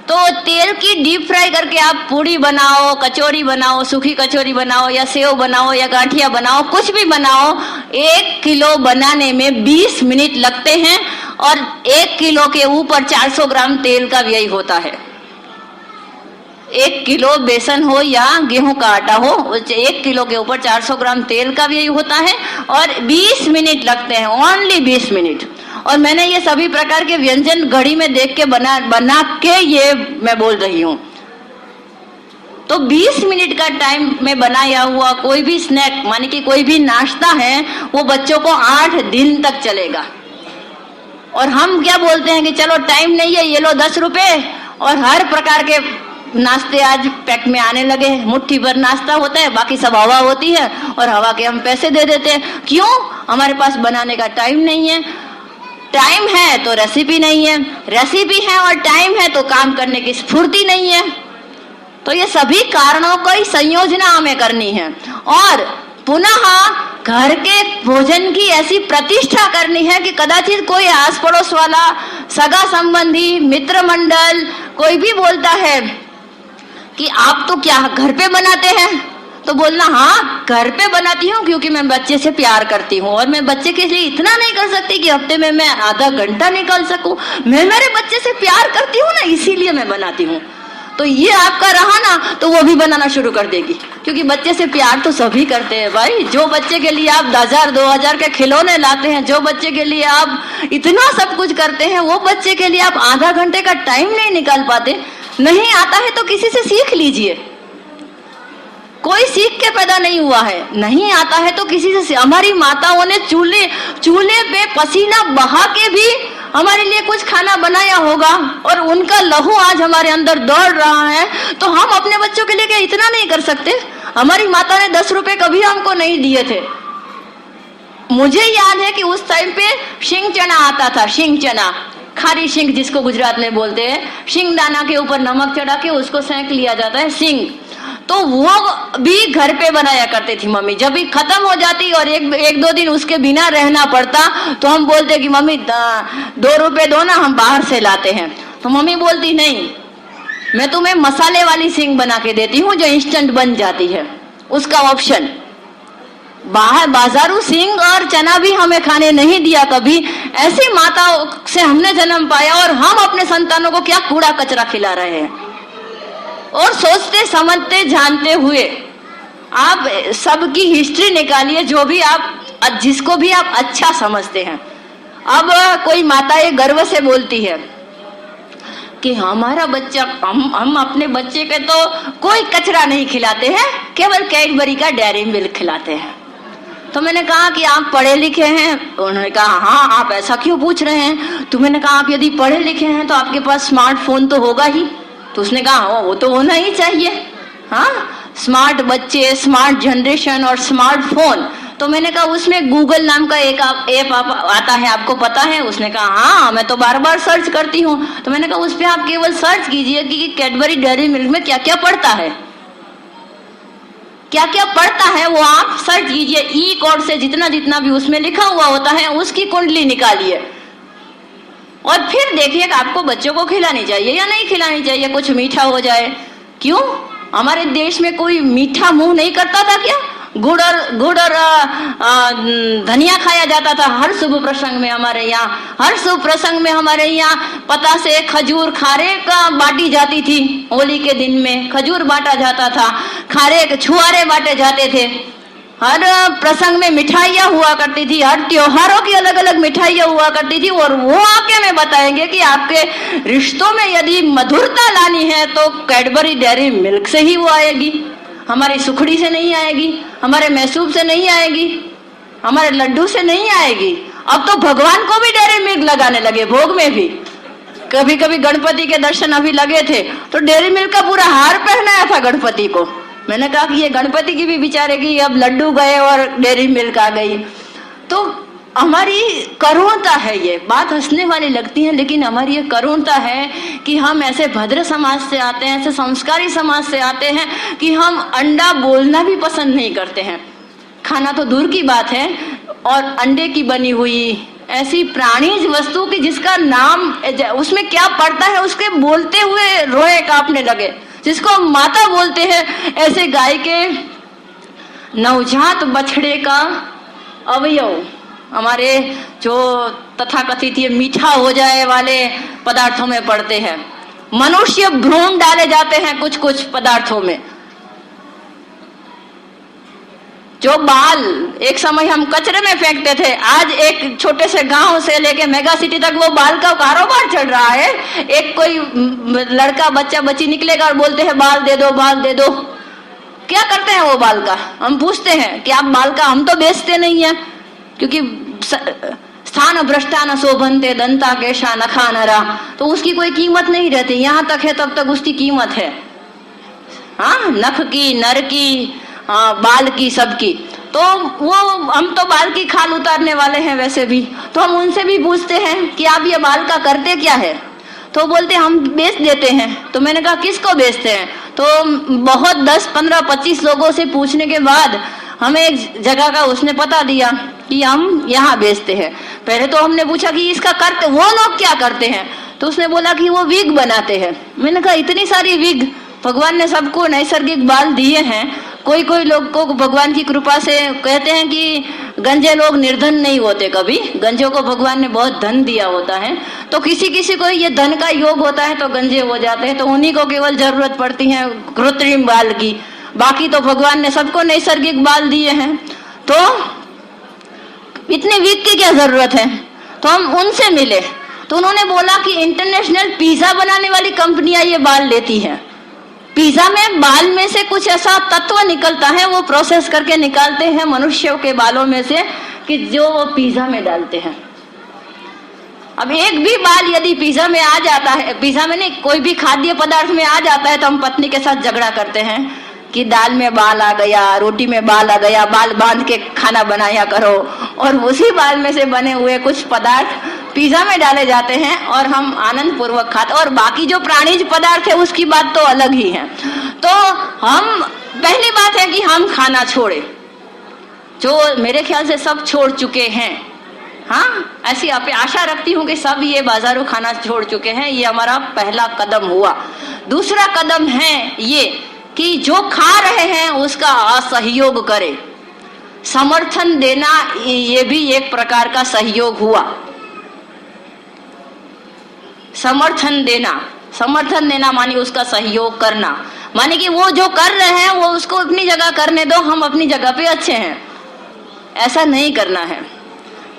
तो तेल की डीप फ्राई करके आप पूड़ी बनाओ, कचौरी बनाओ, सूखी कचौरी बनाओ, या सेव बनाओ, या गांठिया बनाओ, कुछ भी बनाओ, 1 किलो बनाने में 20 मिनट लगते हैं, और 1 किलो के ऊपर 400 ग्राम तेल का व्यय होता है। 1 किलो बेसन हो या गेहूं का आटा हो, 1 किलो के ऊपर 400 ग्राम तेल का व्यय होता है, और 20 मिनट लगते हैं, ओनली 20 मिनट। और मैंने ये सभी प्रकार के व्यंजन घड़ी में देख के बना के ये मैं बोल रही हूँ। तो 20 मिनट का टाइम में बनाया हुआ कोई भी स्नैक, माने कि कोई भी नाश्ता है, वो बच्चों को 8 दिन तक चलेगा। और हम क्या बोलते हैं कि चलो टाइम नहीं है, ये लो 10 रुपए, और हर प्रकार के नाश्ते आज पैक में आने लगे, मुट्ठी भर नाश्ता होता है, बाकी सब हवा होती है, और हवा के हम पैसे दे देते हैं। क्यों? हमारे पास बनाने का टाइम नहीं है। टाइम है तो रेसिपी नहीं है, रेसिपी है और टाइम है तो काम करने की स्फूर्ति नहीं है। तो ये सभी कारणों की संयोजना हमें करनी है, और पुनः घर के भोजन की ऐसी प्रतिष्ठा करनी है कि कदाचित कोई आस पड़ोस वाला, सगा संबंधी, मित्र मंडल कोई भी बोलता है कि आप तो क्या घर पे बनाते हैं, तो बोलना हाँ घर पे बनाती हूँ क्योंकि मैं बच्चे से प्यार करती हूँ, और मैं बच्चे के लिए इतना नहीं कर सकती कि हफ्ते में मैं आधा घंटा निकाल सकूं। मैं मेरे बच्चे से प्यार करती हूँ ना, इसीलिए मैं बनाती हूँ। तो ये आपका रहा ना, तो वो भी बनाना शुरू कर देगी, क्योंकि बच्चे से प्यार तो सभी करते हैं भाई। जो बच्चे के लिए आप 1000-2000 के खिलौने लाते हैं, जो बच्चे के लिए आप इतना सब कुछ करते हैं, वो बच्चे के लिए आप आधा घंटे का टाइम नहीं निकाल पाते। नहीं आता है तो किसी से सीख लीजिए, कोई सीख के पैदा नहीं हुआ है। नहीं आता है तो किसी से। हमारी माताओं ने चूल्हे पे पसीना बहा के भी हमारे लिए कुछ खाना बनाया होगा और उनका लहू आज हमारे अंदर दौड़ रहा है, तो हम अपने बच्चों के लिए क्या इतना नहीं कर सकते? हमारी माता ने 10 रुपए कभी हमको नहीं दिए थे। मुझे याद है कि उस टाइम पे शिंग चना आता था, शिंग चना, खारी शिंग जिसको गुजरात में बोलते हैं। शिंग दाना के ऊपर नमक चढ़ा के उसको सेंक लिया जाता है, सिंग। तो वो भी घर पे बनाया करती थी मम्मी। जब भी खत्म हो जाती और एक दो दिन उसके बिना रहना पड़ता तो हम बोलते कि मम्मी 2 रुपए दो ना, हम बाहर से लाते हैं। तो मम्मी बोलती नहीं, मैं तुम्हें मसाले वाली सिंग बना के देती हूँ जो इंस्टेंट बन जाती है, उसका ऑप्शन। बाहर बाजारू सिंग और चना भी हमें खाने नहीं दिया कभी। ऐसी माताओं से हमने जन्म पाया और हम अपने संतानों को क्या कूड़ा कचरा खिला रहे हैं। और सोचते समझते जानते हुए आप सबकी हिस्ट्री निकालिए, जो भी आप, जिसको भी आप अच्छा समझते हैं। अब कोई माता ये गर्व से बोलती है कि हमारा बच्चा, हम अपने बच्चे के तो कोई कचरा नहीं खिलाते हैं, केवल कैडबरी का डेयरी मिल्क खिलाते हैं। तो मैंने कहा कि आप पढ़े लिखे हैं? उन्होंने कहा हाँ। आप ऐसा क्यों पूछ रहे हैं? तो मैंने कहा आप यदि पढ़े लिखे हैं तो आपके पास स्मार्टफोन तो होगा ही। तो उसने कहा हाँ, वो तो होना ही चाहिए। हाँ, स्मार्ट बच्चे, स्मार्ट जनरेशन और स्मार्टफोन। तो मैंने कहा उसमें गूगल नाम का एक ऐप आता है, आपको पता है? उसने कहा हाँ, मैं तो बार बार सर्च करती हूँ। तो मैंने कहा उस पर आप केवल सर्च कीजिए कि कैडबरी डेयरी मिल्क में क्या क्या पड़ता है, क्या क्या पड़ता है, वो आप सर्च कीजिए। ई कोड से जितना जितना भी उसमें लिखा हुआ होता है उसकी कुंडली निकालिए और फिर देखिए कि आपको बच्चों को खिलानी चाहिए या नहीं खिलानी चाहिए। कुछ मीठा हो जाए। क्यों? हमारे देश में कोई मीठा मुंह नहीं करता था क्या? गुड़ और धनिया खाया जाता था हर शुभ प्रसंग में हमारे यहाँ। हर शुभ प्रसंग में हमारे यहाँ पता से खजूर खारे का बांटी जाती थी। होली के दिन में खजूर बांटा जाता था, खारे छुआरे बांटे जाते थे। हर प्रसंग में मिठाइयाँ हुआ करती थी, हर त्योहारों की अलग अलग मिठाइयाँ हुआ करती थी। और वो आके में बताएंगे कि आपके रिश्तों में यदि मधुरता लानी है तो कैडबरी डेयरी मिल्क से ही वो आएगी, हमारी सुखड़ी से नहीं आएगी, हमारे मैसूब से नहीं आएगी, हमारे लड्डू से नहीं आएगी। अब तो भगवान को भी डेयरी मिल्क लगाने लगे, भोग में भी। कभी कभी गणपति के दर्शन अभी लगे थे तो डेयरी मिल्क का पूरा हार पहनाया था गणपति को। मैंने कहा कि ये गणपति की भी बेचारे की अब लड्डू गए और डेयरी मिल्क आ गई। तो हमारी करुणता है, ये बात हंसने वाली लगती है लेकिन हमारी ये करुणता है कि हम ऐसे भद्र समाज से आते हैं, ऐसे संस्कारी समाज से आते हैं कि हम अंडा बोलना भी पसंद नहीं करते हैं। खाना तो दूर की बात है, और अंडे की बनी हुई ऐसी प्राणीज वस्तु की जिसका नाम उसमें क्या पड़ता है उसके बोलते हुए रोए कांपने लगे, जिसको माता बोलते हैं, ऐसे गाय के नवजात बछड़े का अवयव हमारे जो तथाकथित ये मीठा हो जाए वाले पदार्थों में पड़ते हैं। मनुष्य भ्रूण डाले जाते हैं कुछ कुछ पदार्थों में। जो बाल एक समय हम कचरे में फेंकते थे, आज एक छोटे से गांव से लेके मेगा सिटी तक वो बाल का कारोबार चल रहा है। एक कोई लड़का बच्चा बच्ची निकलेगा और बोलते हैं बाल दे दो, बाल दे दो। क्या करते हैं वो बाल का? हम पूछते हैं कि आप बाल का, हम तो बेचते नहीं है क्योंकि स्थान भ्रष्टा न शोभनते दंता केशा नखा नरा, तो उसकी कोई कीमत नहीं रहती। यहाँ तक है तब तक उसकी कीमत है। हाँ, नख की, नर की, बाल की, सबकी। तो वो हम तो बाल की खाल उतारने वाले हैं वैसे भी, तो हम उनसे भी पूछते हैं कि आप ये बाल का करते क्या है? तो बोलते हम बेच देते हैं। तो मैंने कहा किसको बेचते हैं? तो बहुत 10, 15, 25 लोगों से पूछने के बाद हमें एक जगह का उसने पता दिया कि हम यहाँ बेचते हैं। पहले तो हमने पूछा कि इसका करते वो लोग क्या करते हैं? तो उसने बोला कि वो विग बनाते हैं। मैंने कहा इतनी सारी विग, भगवान ने सबको नैसर्गिक बाल दिए हैं। कोई कोई लोग को भगवान की कृपा से कहते हैं कि गंजे लोग निर्धन नहीं होते कभी, गंजों को भगवान ने बहुत धन दिया होता है। तो किसी किसी को ये धन का योग होता है तो गंजे हो जाते हैं, तो उन्हीं को केवल जरूरत पड़ती है कृत्रिम बाल की। बाकी तो भगवान ने सबको नैसर्गिक बाल दिए हैं, तो इतने विग की क्या जरूरत है? तो हम उनसे मिले तो उन्होंने बोला कि इंटरनेशनल पिज्जा बनाने वाली कंपनियां ये बाल लेती हैं। पिज्जा में बाल में से कुछ ऐसा तत्व निकलता है, वो प्रोसेस करके निकालते हैं मनुष्यों के बालों में से, कि जो वो पिज्जा में डालते हैं। अब एक भी बाल यदि पिज्जा में आ जाता है, पिज्जा में नहीं, कोई भी खाद्य पदार्थ में आ जाता है, तो हम पत्नी के साथ झगड़ा करते हैं कि दाल में बाल आ गया, रोटी में बाल आ गया, बाल बांध के खाना बनाया करो। और उसी बाल में से बने हुए कुछ पदार्थ पिज्जा में डाले जाते हैं और हम आनंद पूर्वक खाते, और बाकी जो प्राणिज पदार्थ है उसकी बात तो अलग ही है। तो हम, पहली बात है कि हम खाना छोड़े, जो मेरे ख्याल से सब छोड़ चुके हैं। हाँ, ऐसी आशा रखती हूँ कि सब ये बाजारू खाना छोड़ चुके हैं। ये हमारा पहला कदम हुआ। दूसरा कदम है ये कि जो खा रहे हैं उसका असहयोग करे। समर्थन देना ये भी एक प्रकार का सहयोग हुआ। समर्थन देना माने उसका सहयोग करना, माने कि वो जो कर रहे हैं वो उसको अपनी जगह करने दो, हम अपनी जगह पे अच्छे हैं। ऐसा नहीं करना है।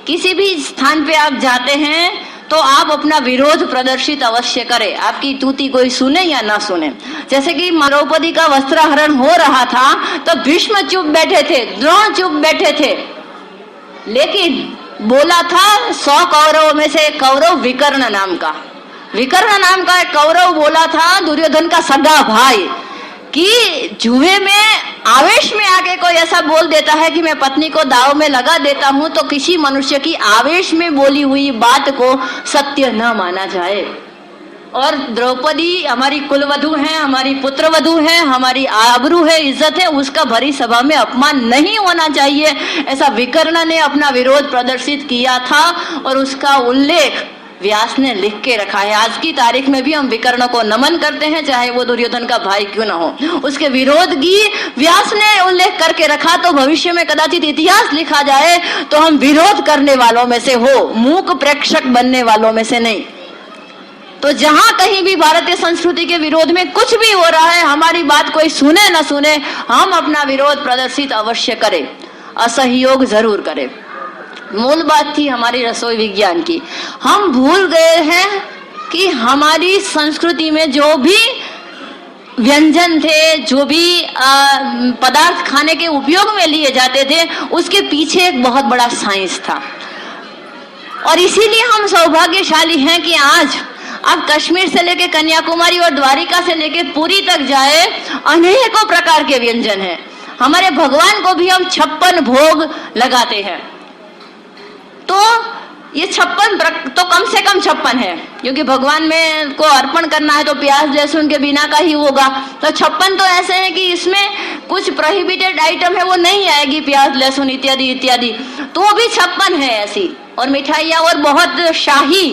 किसी भी स्थान पे आप जाते हैं तो आप अपना विरोध प्रदर्शित अवश्य करें, आपकी तूती कोई सुने या ना सुने। जैसे कि द्रौपदी का वस्त्रहरण हो रहा था तो भीष्म चुप बैठे थे, द्रोण चुप बैठे थे, लेकिन बोला था 100 कौरवों में से एक कौरव विकर्ण नाम का एक कौरव बोला था, दुर्योधन का सगा भाई, कि जुए में आवेश में आके कोई ऐसा बोल देता है कि मैं पत्नी को दाव में लगा देता हूं, तो किसी मनुष्य की आवेश में बोली हुई बात को सत्य न माना जाए। और द्रौपदी हमारी कुलवधू है, हमारी पुत्रवधू है, हमारी आबरू है, इज्जत है, उसका भरी सभा में अपमान नहीं होना चाहिए। ऐसा विकर्ण ने अपना विरोध प्रदर्शित किया था और उसका उल्लेख व्यास ने लिख के रखा है। आज की तारीख में भी हम विकर्ण को नमन करते हैं, चाहे वो दुर्योधन का भाई क्यों ना हो। उसके विरोध की व्यास ने उल्लेख करके रखा, तो भविष्य में कदाचित इतिहास लिखा जाए तो हम विरोध करने वालों में से हो, मूक प्रेक्षक बनने वालों में से नहीं। तो जहां कहीं भी भारतीय संस्कृति के विरोध में कुछ भी हो रहा है, हमारी बात कोई सुने न सुने, हम अपना विरोध प्रदर्शित अवश्य करें, असहयोग जरूर करें। मूल बात थी हमारी रसोई विज्ञान की। हम भूल गए हैं कि हमारी संस्कृति में जो भी व्यंजन थे, जो भी पदार्थ खाने के उपयोग में लिए जाते थे, उसके पीछे एक बहुत बड़ा साइंस था। और इसीलिए हम सौभाग्यशाली हैं कि आज आप कश्मीर से लेके कन्याकुमारी और द्वारिका से लेके पुरी तक जाए, अनेकों प्रकार के व्यंजन हैं। हमारे भगवान को भी हम 56 भोग लगाते हैं। तो ये 56 तो कम से कम 56 है, क्योंकि भगवान में को अर्पण करना है तो प्याज लहसुन के बिना का ही होगा। तो 56 तो ऐसे हैं कि इसमें कुछ प्रोहिबिटेड आइटम है वो नहीं आएगी, प्याज लहसुन इत्यादि इत्यादि, तो वो भी 56 है ऐसी। और मिठाइयाँ और बहुत शाही,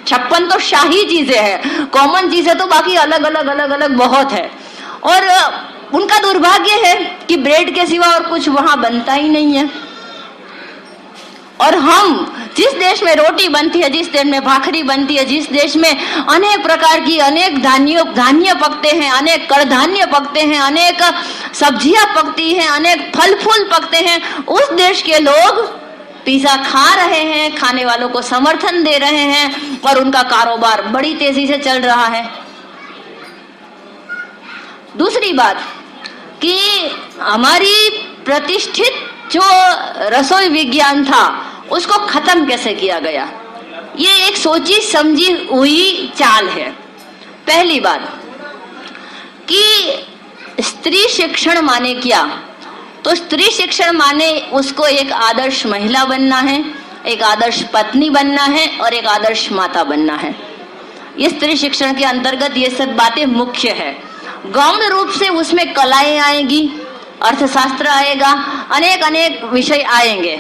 56 तो शाही चीजें हैं, कॉमन चीजें तो बाकी अलग अलग बहुत है। और उनका दुर्भाग्य है कि ब्रेड के सिवा और कुछ वहां बनता ही नहीं है। और हम जिस देश में रोटी बनती है, जिस देश में भाखरी बनती है, जिस देश में अनेक प्रकार की अनेक धान्य पकते हैं, अनेक कड़धान्य पकते हैं, अनेक सब्जियां पकती हैं, अनेक फल फूल पकते हैं, उस देश के लोग पिज्जा खा रहे हैं, खाने वालों को समर्थन दे रहे हैं और उनका कारोबार बड़ी तेजी से चल रहा है। दूसरी बात कि हमारी प्रतिष्ठित जो रसोई विज्ञान था उसको खत्म कैसे किया गया, ये एक सोची समझी हुई चाल है। पहली बात कि स्त्री शिक्षण माने क्या, तो स्त्री शिक्षण माने उसको एक आदर्श महिला बनना है, एक आदर्श पत्नी बनना है और एक आदर्श माता बनना है। ये स्त्री शिक्षण के अंतर्गत ये सब बातें मुख्य है। गौण रूप से उसमें कलाएं आएगी, अर्थशास्त्र आएगा, अनेक विषय आएंगे।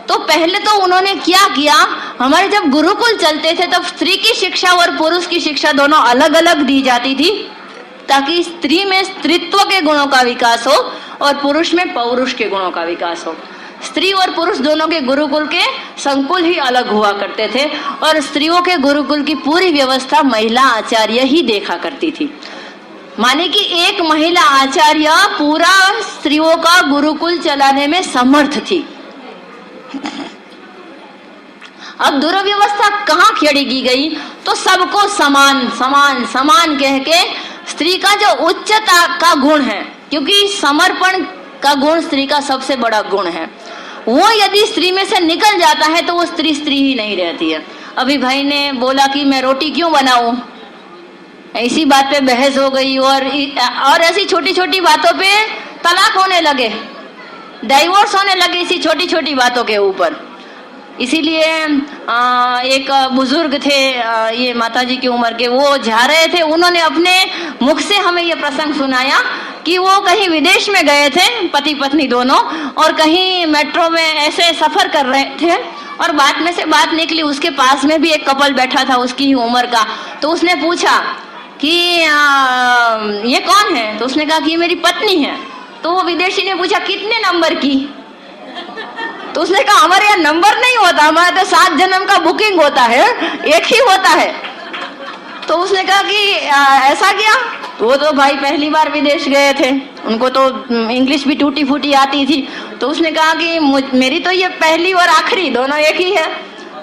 तो पहले तो उन्होंने क्या किया, हमारे जब गुरुकुल चलते थे तब स्त्री की शिक्षा और पुरुष की शिक्षा दोनों अलग अलग दी जाती थी, ताकि स्त्री में स्त्रीत्व के गुणों का विकास हो और पुरुष में पौरुष के गुणों का विकास हो। स्त्री और पुरुष दोनों के गुरुकुल के संकुल ही अलग हुआ करते थे और स्त्रियों के गुरुकुल की पूरी व्यवस्था महिला आचार्य ही देखा करती थी। माने कि एक महिला आचार्य पूरा स्त्रियों का गुरुकुल चलाने में समर्थ थी। अब दुर्व्यवस्था कहाँ खड़ी की गई, तो सबको समान समान समान कह के स्त्री का जो उच्चता का गुण है, क्योंकि समर्पण का गुण स्त्री का सबसे बड़ा गुण है, वो यदि स्त्री में से निकल जाता है तो वो स्त्री स्त्री ही नहीं रहती है। अभी भाई ने बोला कि मैं रोटी क्यों बनाऊं, ऐसी बात पे बहस हो गई और ऐसी छोटी छोटी बातों पे तलाक होने लगे, डाइवोर्स होने लगे इसी छोटी छोटी बातों के ऊपर। इसीलिए एक बुजुर्ग थे, ये माताजी की उम्र के, वो जा रहे थे, उन्होंने अपने मुख से हमें ये प्रसंग सुनाया कि वो कहीं विदेश में गए थे, पति पत्नी दोनों, और कहीं मेट्रो में ऐसे सफर कर रहे थे और बात में से बात निकली, उसके पास में भी एक कपल बैठा था उसकी ही उम्र का। तो उसने पूछा कि ये कौन है, तो उसने कहा कि ये मेरी पत्नी है। तो वो विदेशी ने पूछा कितने नंबर की, तो उसने कहा हमारे यहाँ नंबर नहीं होता, हमारे तो 7 जन्म का बुकिंग होता है, एक ही होता है। तो उसने कहा कि ऐसा क्या, वो तो भाई पहली बार विदेश गए थे, उनको तो इंग्लिश भी टूटी फूटी आती थी। तो उसने कहा कि मेरी तो ये पहली और आखिरी दोनों एक ही है।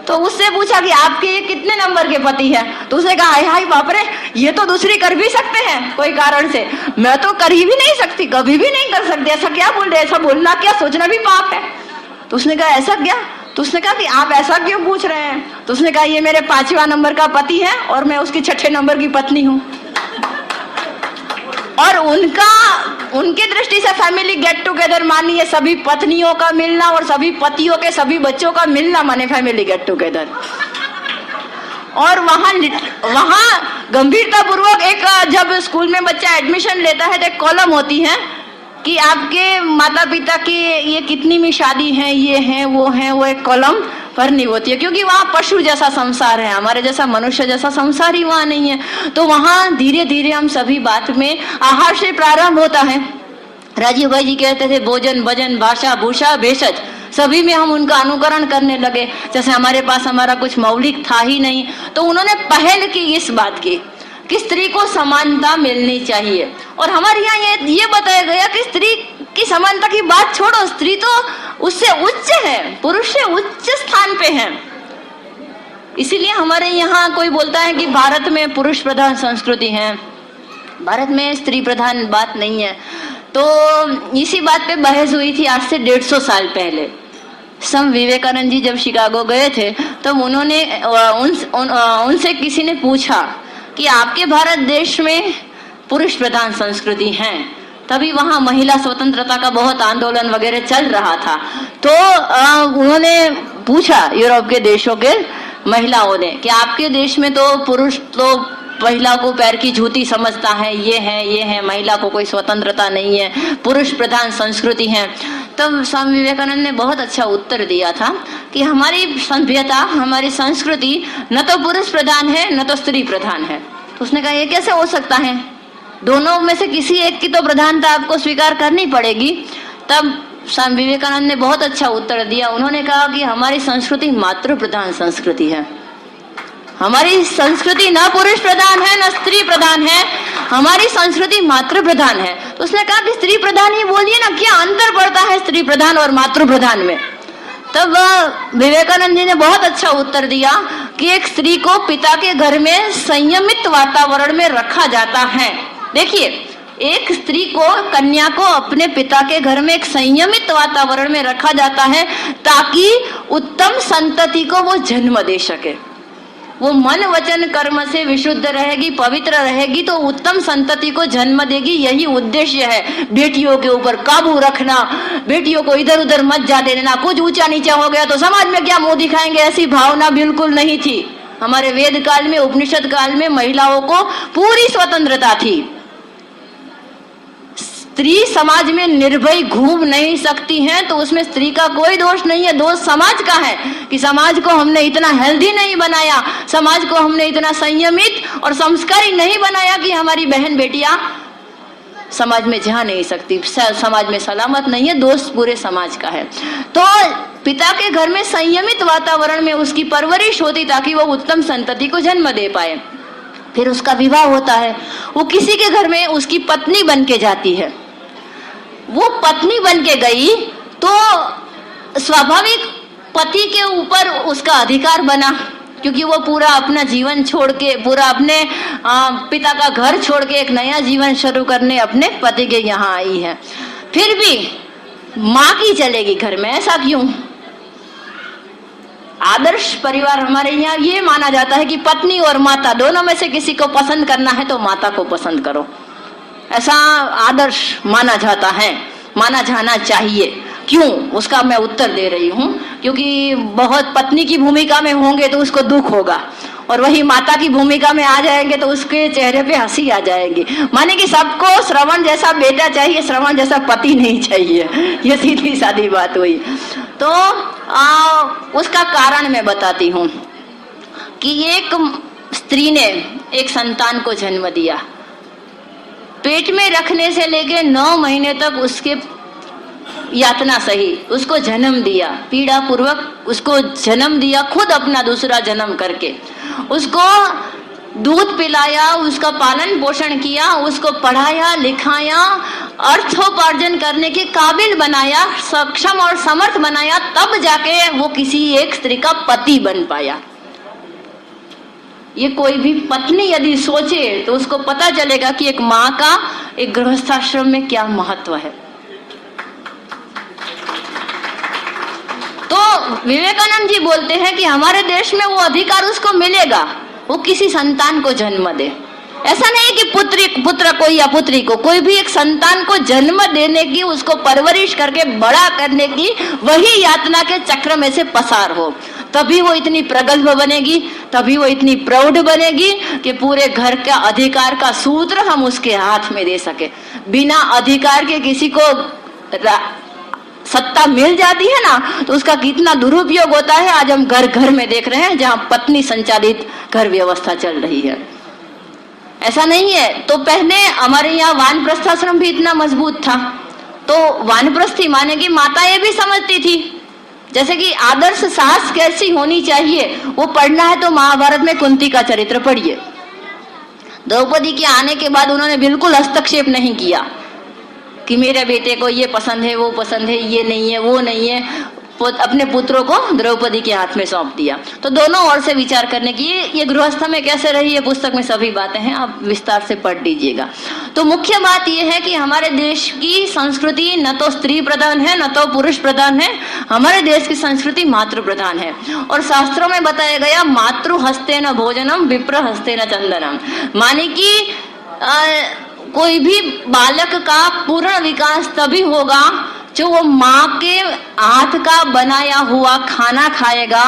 तो उससे पूछा कि आपके ये कितने नंबर के पति है, तो उसने कहा हाय हाय बाप रे, ये तो दूसरी कर भी सकते हैं कोई कारण से, मैं तो कर ही भी नहीं सकती, कभी भी नहीं कर सकती। ऐसा क्या बोल रहे, ऐसा बोलना क्या, सोचना भी पाप है। तो उसने कहा ऐसा क्या, तो उसने कहा कि आप ऐसा क्यों पूछ रहे हैं। तो उसने कहा ये मेरे 5वां नंबर का पति है और मैं उसकी 6ठे नंबर की पत्नी हूँ। और उनके दृष्टि से फैमिली गेट टुगेदर मानिए सभी पत्नियों का मिलना और सभी पतियों के सभी बच्चों का मिलना माने फैमिली गेट टुगेदर। और वहां गंभीरता पूर्वक एक, जब स्कूल में बच्चा एडमिशन लेता है तो एक कॉलम होती है कि आपके माता पिता की ये कितनी शादी है, ये है, वो एक कॉलम भरनी होती है, क्योंकि वहाँ पशु जैसा संसार है, हमारे जैसा मनुष्य जैसा संसार ही वहाँ नहीं है। तो वहाँ धीरे धीरे हम सभी बात में आहार से प्रारंभ होता है। राजीव भाई जी कहते थे भोजन भजन भाषा भूषा भेषज, सभी में हम उनका अनुकरण करने लगे। जैसे हमारे पास हमारा कुछ मौलिक था ही नहीं, तो उन्होंने पहल की इस बात की कि स्त्री को समानता मिलनी चाहिए। और हमारे यहाँ ये बताया गया कि स्त्री की समानता की बात छोड़ो, स्त्री तो उससे उच्च है, पुरुष से उच्च स्थान पे है। इसीलिए हमारे यहाँ कोई बोलता है कि भारत में पुरुष प्रधान संस्कृति है, भारत में स्त्री प्रधान बात नहीं है। तो इसी बात पे बहस हुई थी आज से 150 साल पहले। स्वामी विवेकानंद जी जब शिकागो गए थे तो उन्होंने उनसे किसी ने पूछा कि आपके भारत देश में पुरुष प्रधान संस्कृति है, तभी वहां महिला स्वतंत्रता का बहुत आंदोलन वगैरह चल रहा था। तो उन्होंने पूछा यूरोप के देशों के महिलाओं ने कि आपके देश में तो पुरुष तो महिला को पैर की जूती समझता है, ये है, महिला को कोई स्वतंत्रता नहीं है, पुरुष प्रधान संस्कृति है। तब स्वामी विवेकानंद ने बहुत अच्छा उत्तर दिया था कि हमारी सभ्यता, हमारी संस्कृति न तो पुरुष प्रधान है न तो स्त्री प्रधान है। तो उसने कहा ये कैसे हो सकता है, दोनों में से किसी एक की तो प्रधानता आपको स्वीकार करनी पड़ेगी। तब स्वामी विवेकानंद ने बहुत अच्छा उत्तर दिया। उन्होंने कहा कि हमारी संस्कृति मातृ प्रधान संस्कृति है, हमारी संस्कृति न पुरुष प्रधान है न स्त्री प्रधान है, हमारी संस्कृति मातृ प्रधान है। तो उसने कहा कि स्त्री प्रधान ही बोलिए ना, क्या अंतर पड़ता है स्त्री प्रधान और मातृ प्रधान में। तब विवेकानंद जी ने बहुत अच्छा उत्तर दिया कि एक स्त्री को पिता के घर में संयमित वातावरण में रखा जाता है। देखिए, एक स्त्री को, कन्या को अपने पिता के घर में एक संयमित वातावरण में रखा जाता है ताकि उत्तम संतति को वो जन्म दे सके। वो मन वचन कर्म से विशुद्ध रहेगी, पवित्र रहेगी तो उत्तम संतति को जन्म देगी। यही उद्देश्य है बेटियों के ऊपर काबू रखना, बेटियों को इधर उधर मत जाने देना। कुछ ऊंचा नीचा हो गया तो समाज में क्या मुंह दिखाएंगे, ऐसी भावना बिल्कुल नहीं थी। हमारे वेद काल में, उपनिषद काल में महिलाओं को पूरी स्वतंत्रता थी। स्त्री समाज में निर्भय घूम नहीं सकती हैं तो उसमें स्त्री का कोई दोष नहीं है, दोष समाज का है कि समाज को हमने इतना हेल्दी नहीं बनाया, समाज को हमने इतना संयमित और संस्कारी नहीं बनाया कि हमारी बहन बेटियां समाज में जा नहीं सकती, समाज में सलामत नहीं है। दोष पूरे समाज का है। तो पिता के घर में संयमित वातावरण में उसकी परवरिश होती ताकि वो उत्तम संतति को जन्म दे पाए। फिर उसका विवाह होता है, वो किसी के घर में उसकी पत्नी बन के जाती है। वो पत्नी बन के गई तो स्वाभाविक पति के ऊपर उसका अधिकार बना, क्योंकि वो पूरा अपना जीवन छोड़ के, पूरा अपने पिता का घर छोड़ के एक नया जीवन शुरू करने अपने पति के यहाँ आई है। फिर भी माँ की चलेगी घर में, ऐसा क्यों? आदर्श परिवार हमारे यहाँ ये माना जाता है कि पत्नी और माता दोनों में से किसी को पसंद करना है तो माता को पसंद करो, ऐसा आदर्श माना जाता है, माना जाना चाहिए। क्यों, उसका मैं उत्तर दे रही हूँ। क्योंकि बहुत पत्नी की भूमिका में होंगे तो उसको दुख होगा, और वही माता की भूमिका में आ जाएंगे तो उसके चेहरे पे हंसी आ जाएगी। माने कि सबको श्रवण जैसा बेटा चाहिए, श्रवण जैसा पति नहीं चाहिए। ये सीधी सादी बात हुई। तो उसका कारण मैं बताती हूँ कि एक स्त्री ने एक संतान को जन्म दिया, पेट में रखने से लेके 9 महीने तक उसके यातना सही, उसको जन्म दिया, पीड़ा पूर्वक उसको जन्म दिया, खुद अपना दूसरा जन्म करके उसको दूध पिलाया, उसका पालन पोषण किया, उसको पढ़ाया लिखाया, अर्थोपार्जन करने के काबिल बनाया, सक्षम और समर्थ बनाया, तब जाके वो किसी एक स्त्री का पति बन पाया। ये कोई भी पत्नी यदि सोचे तो उसको पता चलेगा कि एक माँ का एक गृहस्थाश्रम में क्या महत्व है। तो विवेकानंद जी बोलते हैं कि हमारे देश में वो अधिकार उसको मिलेगा, वो किसी संतान को जन्म दे। ऐसा नहीं कि पुत्र को या पुत्री को, कोई भी एक संतान को जन्म देने की, उसको परवरिश करके बड़ा करने की वही यातना के चक्र में से पसार हो, तभी वो इतनी प्रगल्भ बनेगी, तभी वो इतनी प्रौढ़ बनेगी कि पूरे घर का अधिकार का सूत्र हम उसके हाथ में दे सके। बिना अधिकार के किसी को सत्ता मिल जाती है ना, तो उसका कितना दुरुपयोग होता है आज हम घर घर में देख रहे हैं, जहां पत्नी संचालित घर व्यवस्था चल रही है। ऐसा नहीं है। तो पहले हमारे यहाँ वानप्रस्थाश्रम भी इतना मजबूत था, तो वानप्रस्थी माने की माताएं भी समझती थी, जैसे कि आदर्श सास कैसी होनी चाहिए वो पढ़ना है तो महाभारत में कुंती का चरित्र पढ़िए। द्रौपदी के आने के बाद उन्होंने बिल्कुल हस्तक्षेप नहीं किया कि मेरे बेटे को ये पसंद है, वो पसंद है, ये नहीं है, वो नहीं है। अपने पुत्रों को द्रौपदी के हाथ में सौंप दिया। तो दोनों ओर से विचार करने की, ये गृहस्थ में कैसे रही है पुस्तक में सभी बातें हैं, आप विस्तार से पढ़ लीजिएगा। तो मुख्य बात यह है कि हमारे देश की संस्कृति न तो स्त्री प्रधान है न तो पुरुष प्रधान है, हमारे देश की संस्कृति मातृ प्रधान है। और शास्त्रों में बताया गया मातृ हस्ते न भोजनम विप्र हस्ते न चंदनम, माने की कोई भी बालक का पूर्ण विकास तभी होगा जो वो माँ के हाथ का बनाया हुआ खाना खाएगा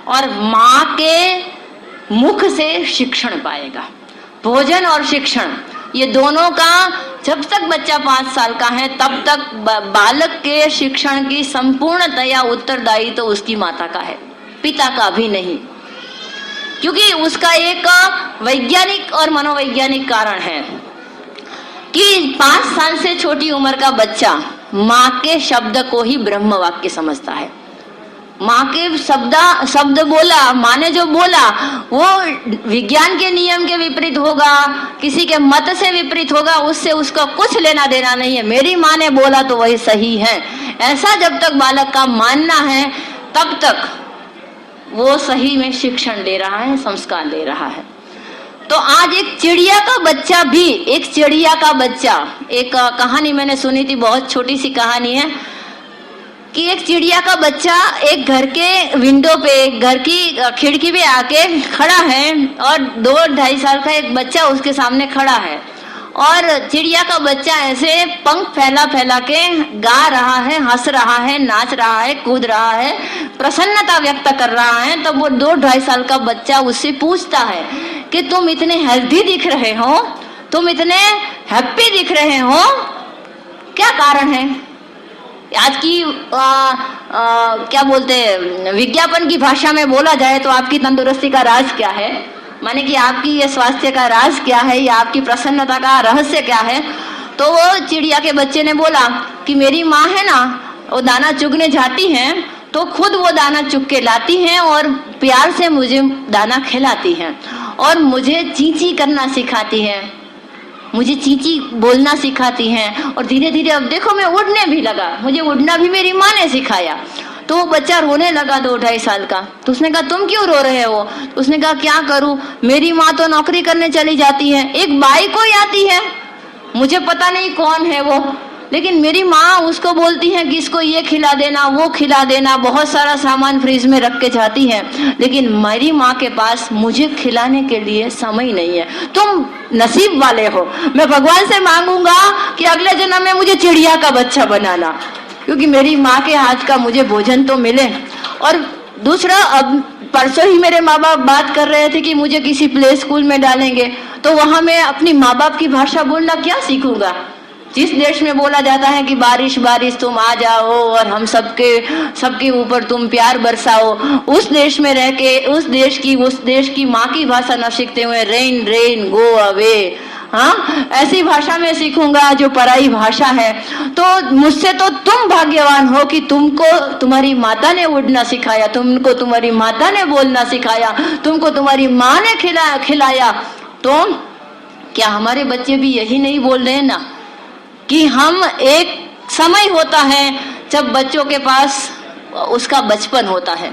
और माँ के मुख से शिक्षण पाएगा। भोजन और शिक्षण ये दोनों का, जब तक बच्चा 5 साल का है तब तक बालक के शिक्षण की संपूर्णतया उत्तरदायी तो उसकी माता का है, पिता का भी नहीं। क्योंकि उसका एक वैज्ञानिक और मनोवैज्ञानिक कारण है कि 5 साल से छोटी उम्र का बच्चा माँ के शब्द को ही ब्रह्म वाक्य समझता है। माँ के शब्द बोला, माँ ने जो बोला वो विज्ञान के नियम के विपरीत होगा, किसी के मत से विपरीत होगा, उससे उसका कुछ लेना देना नहीं है। मेरी माँ ने बोला तो वही सही है, ऐसा जब तक बालक का मानना है तब तक वो सही में शिक्षण ले रहा है, संस्कार ले रहा है। तो आज एक चिड़िया का बच्चा भी, एक चिड़िया का बच्चा, एक कहानी मैंने सुनी थी, बहुत छोटी सी कहानी है कि एक चिड़िया का बच्चा एक घर के विंडो पे, घर की खिड़की पे आके खड़ा है और 2-2.5 साल का एक बच्चा उसके सामने खड़ा है और चिड़िया का बच्चा ऐसे पंख फैला फैला के गा रहा है, हंस रहा है, नाच रहा है, कूद रहा है, प्रसन्नता व्यक्त कर रहा है। तब वो 2-2.5 साल का बच्चा उससे पूछता है कि तुम इतने हेल्दी दिख रहे हो, तुम इतने हैप्पी दिख रहे हो, क्या कारण है? आज की क्या बोलते हैं, विज्ञापन की भाषा में बोला जाए तो आपकी तंदुरुस्ती का राज क्या है, माने कि आपकी ये स्वास्थ्य का राज क्या है या आपकी प्रसन्नता का रहस्य क्या है? तो वो चिड़िया के बच्चे ने बोला कि मेरी माँ है ना, वो दाना चुगने जाती हैं तो खुद वो दाना चुग के लाती हैं और प्यार से मुझे दाना खिलाती हैं और मुझे चींची करना सिखाती हैं, मुझे चींची बोलना सिखाती हैं और धीरे धीरे अब देखो मैं उड़ने भी लगा, मुझे उड़ना भी मेरी माँ ने सिखाया। तो वो बच्चा रोने लगा 2-2.5 साल का। तो उसने कहा तुम क्यों रो रहे हो? तो उसने कहा क्या करूं, मेरी माँ तो नौकरी करने चली जाती है, एक बाई कोई आती है, मुझे पता नहीं कौन है वो, लेकिन मेरी माँ उसको बोलती है कि इसको ये खिला देना, वो खिला देना, बहुत सारा सामान फ्रिज में रख के जाती है, लेकिन मेरी माँ के पास मुझे खिलाने के लिए समय नहीं है। तुम नसीब वाले हो। मैं भगवान से मांगूंगा कि अगले जन्म में मुझे चिड़िया का बच्चा बनाना, क्योंकि मेरी माँ के हाथ का मुझे भोजन तो मिले। और दूसरा, अब परसों ही मेरे माँ बाप बात कर रहे थे कि मुझे किसी प्ले स्कूल में डालेंगे, तो वहां मैं अपनी माँ बाप की भाषा बोलना क्या सीखूंगा? जिस देश में बोला जाता है कि बारिश बारिश तुम आ जाओ और हम सबके ऊपर तुम प्यार बरसाओ, उस देश में रह के उस देश की माँ की भाषा न सीखते हुए रेन रेन गो अवे, हाँ, ऐसी भाषा में सीखूंगा जो पराई भाषा है। तो मुझसे तो तुम भाग्यवान हो कि तुमको तुम्हारी माता ने उड़ना सिखाया, तुमको तुम्हारी माता ने बोलना सिखाया, तुमको तुम्हारी माँ ने खिलाया। तो क्या हमारे बच्चे भी यही नहीं बोल रहे हैं ना कि हम, एक समय होता है जब बच्चों के पास उसका बचपन होता है,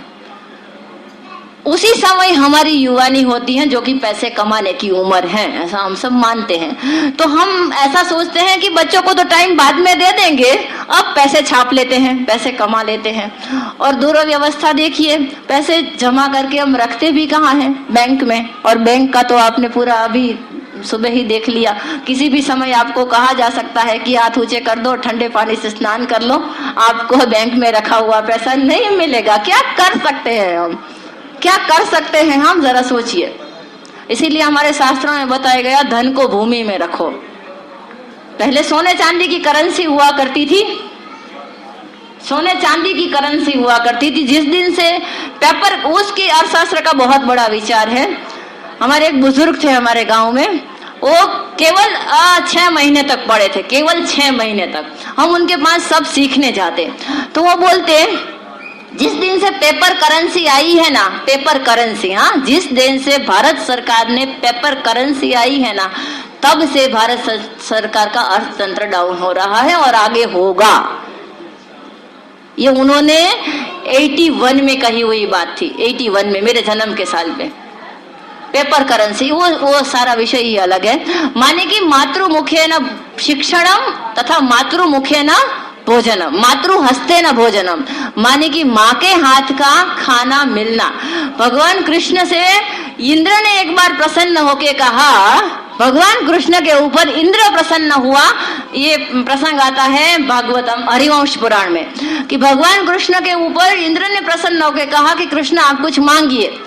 उसी समय हमारी युवानी होती है जो कि पैसे कमाने की उम्र है, ऐसा हम सब मानते हैं। तो हम ऐसा सोचते हैं कि बच्चों को तो टाइम बाद में दे देंगे, अब पैसे छाप लेते हैं, पैसे कमा लेते हैं। और दुर्व्यवस्था देखिए, पैसे जमा करके हम रखते भी कहाँ हैं? बैंक में। और बैंक का तो आपने पूरा अभी सुबह ही देख लिया, किसी भी समय आपको कहा जा सकता है कि हाथ ऊंचे कर दो, ठंडे पानी से स्नान कर लो, आपको बैंक में रखा हुआ पैसा नहीं मिलेगा। क्या कर सकते हैं हम? क्या कर सकते हैं हम? जरा सोचिए। इसीलिए हमारे शास्त्रों में बताया गया, धन को भूमि में रखो। पहले सोने चांदी की करेंसी हुआ करती थी, सोने चांदी की करेंसी हुआ करती थी। जिस दिन से पेपर, उसकी अर्थशास्त्र का बहुत बड़ा विचार है। हमारे एक बुजुर्ग थे हमारे गांव में, वो केवल 6 महीने तक पढ़े थे, केवल 6 महीने तक। हम उनके पास सब सीखने जाते, तो वो बोलते, जिस दिन से पेपर करेंसी आई है ना, पेपर करेंसी, हाँ, जिस दिन से भारत सरकार ने पेपर करेंसी आई है ना, तब से भारत सरकार का अर्थतंत्र डाउन हो रहा है और आगे होगा। ये उन्होंने 81 में कही हुई बात थी, 81 में, मेरे जन्म के साल में। पेपर करेंसी, वो सारा विषय ही अलग है। माने कि मातृमुखे न शिक्षणम तथा मातृमुखे न भोजनम, मातृ हस्ते न भोजनम, माने कि माँ के हाथ का खाना मिलना। भगवान कृष्ण से इंद्र ने एक बार प्रसन्न होके कहा, भगवान कृष्ण के ऊपर इंद्र प्रसन्न हुआ। ये प्रसंग आता है भागवतम हरिवंश पुराण में, कि भगवान कृष्ण के ऊपर इंद्र ने प्रसन्न होके कहा कि कृष्ण आप कुछ मांगिए।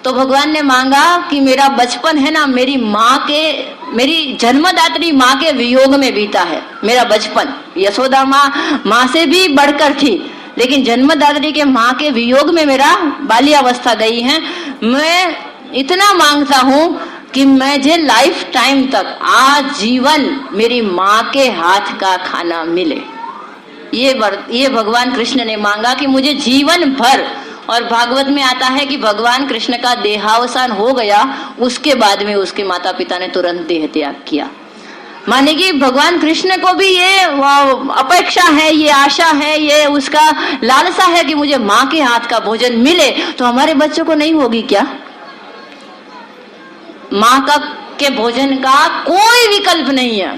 तो भगवान ने मांगा कि मेरा बचपन है ना, मेरी जन्मदात्री माँ के वियोग में बीता है मेरा बचपन। यशोदा माँ से भी बढ़कर थी, लेकिन जन्मदात्री के माँ के वियोग में मेरा बाल्यावस्था गई है। मैं इतना मांगता हूँ कि मुझे लाइफ टाइम तक, आजीवन मेरी माँ के हाथ का खाना मिले। ये भगवान कृष्ण ने मांगा कि मुझे जीवन भर। और भागवत में आता है कि भगवान कृष्ण का देहावसान हो गया, उसके बाद में उसके माता पिता ने तुरंत देह त्याग किया। माने कि भगवान कृष्ण को भी ये अपेक्षा है, ये आशा है, ये उसका लालसा है कि मुझे माँ के हाथ का भोजन मिले। तो हमारे बच्चों को नहीं होगी क्या? माँ के भोजन का कोई विकल्प नहीं है,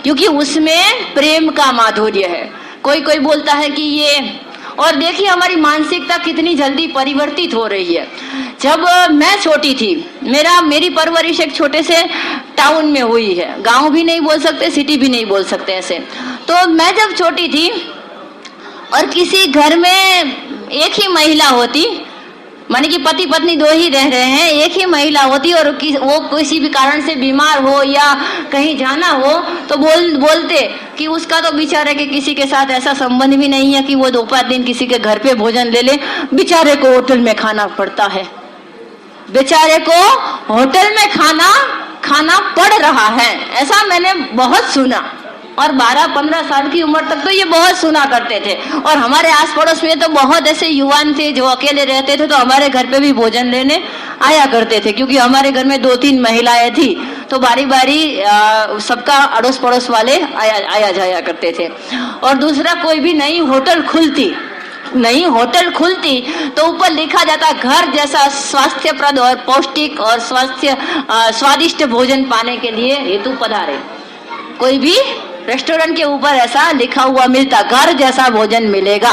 क्योंकि उसमें प्रेम का माधुर्य है। कोई बोलता है कि ये, और देखिए हमारी मानसिकता कितनी जल्दी परिवर्तित हो रही है। जब मैं छोटी थी, मेरी परवरिश एक छोटे से टाउन में हुई है, गांव भी नहीं बोल सकते, सिटी भी नहीं बोल सकते ऐसे। तो मैं जब छोटी थी और किसी घर में एक ही महिला होती, माने कि पति पत्नी 2 ही रह रहे हैं, एक ही महिला होती और वो किसी भी कारण से बीमार हो या कहीं जाना हो तो बोलते कि उसका तो बेचारे के किसी के साथ ऐसा संबंध भी नहीं है कि वो 2-5 दिन किसी के घर पे भोजन ले ले, बेचारे को होटल में खाना पड़ता है, बेचारे को होटल में खाना पड़ रहा है। ऐसा मैंने बहुत सुना, और 12-15 साल की उम्र तक तो ये बहुत सुना करते थे। और हमारे आस पड़ोस में तो बहुत ऐसे युवान थे जो अकेले रहते थे, तो हमारे घर पे भी भोजन लेने आया करते थे, क्योंकि हमारे घर में 2-3 महिलाएं थी, तो बारी बारी सबका अड़ोस पड़ोस वाले आया जाया करते थे। और दूसरा, कोई भी नई होटल खुलती तो ऊपर लिखा जाता, घर जैसा स्वास्थ्यप्रद और पौष्टिक और स्वादिष्ट भोजन पाने के लिए हेतु पधारे। कोई भी रेस्टोरेंट के ऊपर ऐसा लिखा हुआ मिलता, घर जैसा भोजन मिलेगा।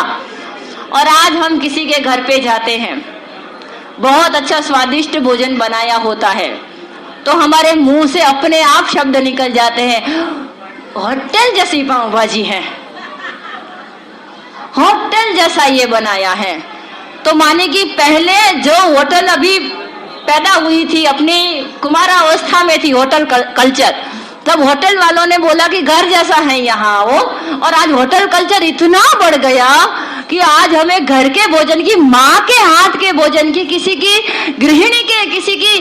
और आज हम किसी के घर पे जाते हैं, बहुत अच्छा स्वादिष्ट भोजन बनाया होता है, तो हमारे मुंह से अपने आप शब्द निकल जाते हैं, होटल जैसी पाव भाजी है, होटल जैसा ये बनाया है। तो माने कि पहले जो होटल अभी पैदा हुई थी, अपनी कुमारावस्था में थी होटल कल्चर, तब होटल वालों ने बोला कि घर जैसा है यहाँ वो, और आज होटल कल्चर इतना बढ़ गया कि आज हमें घर के भोजन की, माँ के हाथ के भोजन की, किसी की गृहिणी के, किसी की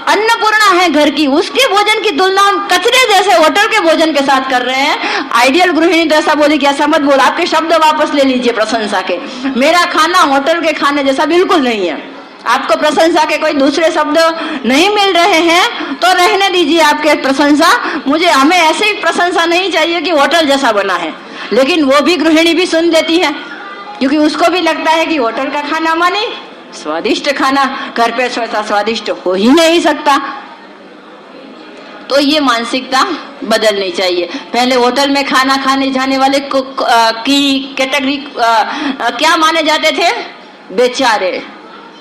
अन्नपूर्णा है घर की, उसके भोजन की तुलना हम कचरे जैसे होटल के भोजन के साथ कर रहे हैं। आइडियल गृहिणी तो ऐसा बोले कि ऐसा मत बोल, आपके शब्द वापस ले लीजिए प्रशंसा के, मेरा खाना होटल के खाने जैसा बिल्कुल नहीं है। आपको प्रशंसा के कोई दूसरे शब्द नहीं मिल रहे हैं तो रहने दीजिए आपके प्रशंसा, मुझे, हमें ऐसे ही प्रशंसा नहीं चाहिए कि होटल जैसा बना है। लेकिन वो भी गृहिणी भी सुन देती है, क्योंकि उसको भी लगता है कि होटल का खाना माने स्वादिष्ट खाना, घर पे ऐसा स्वादिष्ट हो ही नहीं सकता। तो ये मानसिकता बदलनी चाहिए। पहले होटल में खाना खाने जाने वाले की कैटेगरी क्या माने जाते थे? बेचारे,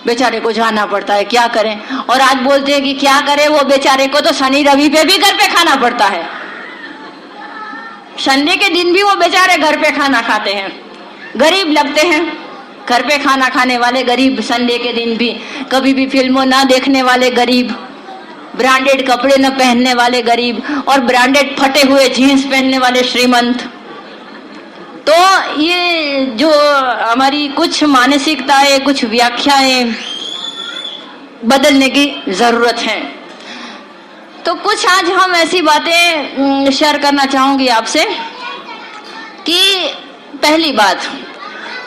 बेचारे को जाना पड़ता है, क्या करें। और आज बोलते हैं कि क्या करें, वो बेचारे को तो शनि रवि पे भी घर पे खाना पड़ता है, संडे के दिन भी वो बेचारे घर पे खाना खाते हैं। गरीब लगते हैं घर पे खाना खाने वाले गरीब, संडे के दिन भी, कभी भी फिल्मों ना देखने वाले गरीब, ब्रांडेड कपड़े न पहनने वाले गरीब, और ब्रांडेड फटे हुए जीन्स पहनने वाले श्रीमंत। तो ये जो हमारी कुछ मानसिकताएं, कुछ व्याख्याएं बदलने की जरूरत है। तो कुछ आज हम ऐसी बातें शेयर करना चाहूंगी आपसे कि पहली बात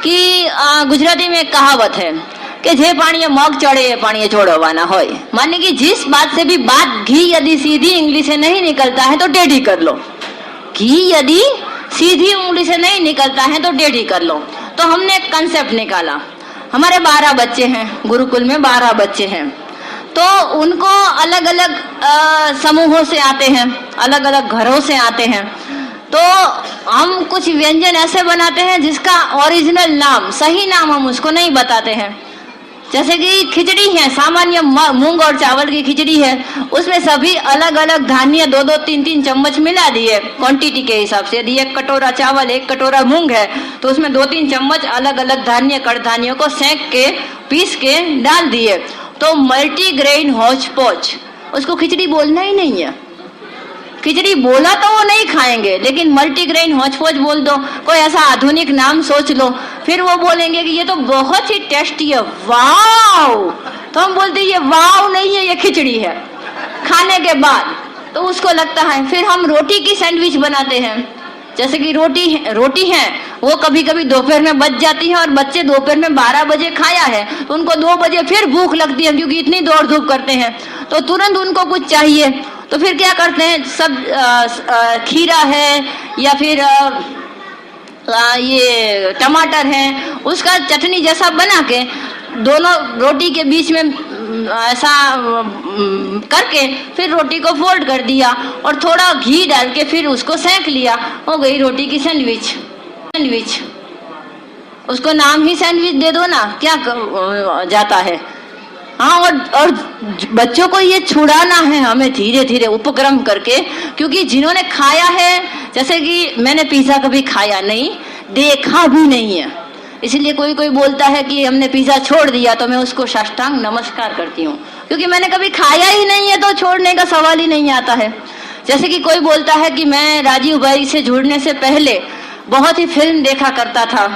कि गुजराती में एक कहावत है कि जे पानी मग चढ़े ये पानी छोड़वाना हो, माने कि जिस बात से भी बात घी यदि सीधी उंगली से नहीं निकलता है तो टेढ़ी कर लो, घी यदि सीधी उंगली से नहीं निकलता है तो टेढ़ी कर लो। तो हमने एक कंसेप्ट निकाला, हमारे 12 बच्चे हैं, गुरुकुल में 12 बच्चे हैं, तो उनको अलग अलग समूहों से आते हैं, अलग अलग घरों से आते हैं। तो हम कुछ व्यंजन ऐसे बनाते हैं जिसका ओरिजिनल नाम, सही नाम हम उसको नहीं बताते हैं। जैसे कि खिचड़ी है, सामान्य मूंग और चावल की खिचड़ी है, उसमें सभी अलग अलग धान्य 2-2, 3-3 चम्मच मिला दिए क्वांटिटी के हिसाब से। यदि 1 कटोरा चावल 1 कटोरा मूंग है तो उसमें 2-3 चम्मच अलग अलग धान्य, कड़धान्यों को सेंक के पीस के डाल दिए, तो मल्टीग्रेन हौच पौच। उसको खिचड़ी बोलना ही नहीं है, खिचड़ी बोला तो वो नहीं खाएंगे, लेकिन मल्टीग्रेन हौच पौच बोल दो, कोई ऐसा आधुनिक नाम सोच लो, फिर वो बोलेंगे कि ये तो बहुत ही टेस्टी है, वाव। तो हम बोलते हैं ये वाव नहीं है, ये खिचड़ी है। खाने के बाद तो उसको लगता है। फिर हम रोटी की सैंडविच बनाते हैं, जैसे कि रोटी है वो कभी कभी दोपहर में बच जाती है, और बच्चे दोपहर में 12 बजे खाया है तो उनको 2 बजे फिर भूख लगती है, क्योंकि इतनी दौड़ धूप करते हैं, तो तुरंत उनको कुछ चाहिए। तो फिर क्या करते हैं, सब खीरा है या फिर ये टमाटर है, उसका चटनी जैसा बना के दोनों रोटी के बीच में ऐसा करके फिर रोटी को फोल्ड कर दिया और थोड़ा घी डाल के फिर उसको सेंक लिया, हो गई रोटी की सैंडविच। उसको नाम ही सैंडविच दे दो ना, क्या जाता है। हाँ, और बच्चों को ये छुड़ाना है हमें धीरे धीरे उपक्रम करके, क्योंकि जिन्होंने खाया है, जैसे कि मैंने पिज्जा कभी खाया नहीं, देखा भी नहीं है, इसलिए कोई बोलता है कि हमने पिज्जा छोड़ दिया तो मैं उसको साष्टांग नमस्कार करती हूँ, क्योंकि मैंने कभी खाया ही नहीं है तो छोड़ने का सवाल ही नहीं आता है। जैसे कि कोई बोलता है कि मैं राजीव भाई से जुड़ने से पहले बहुत ही फिल्म देखा करता था,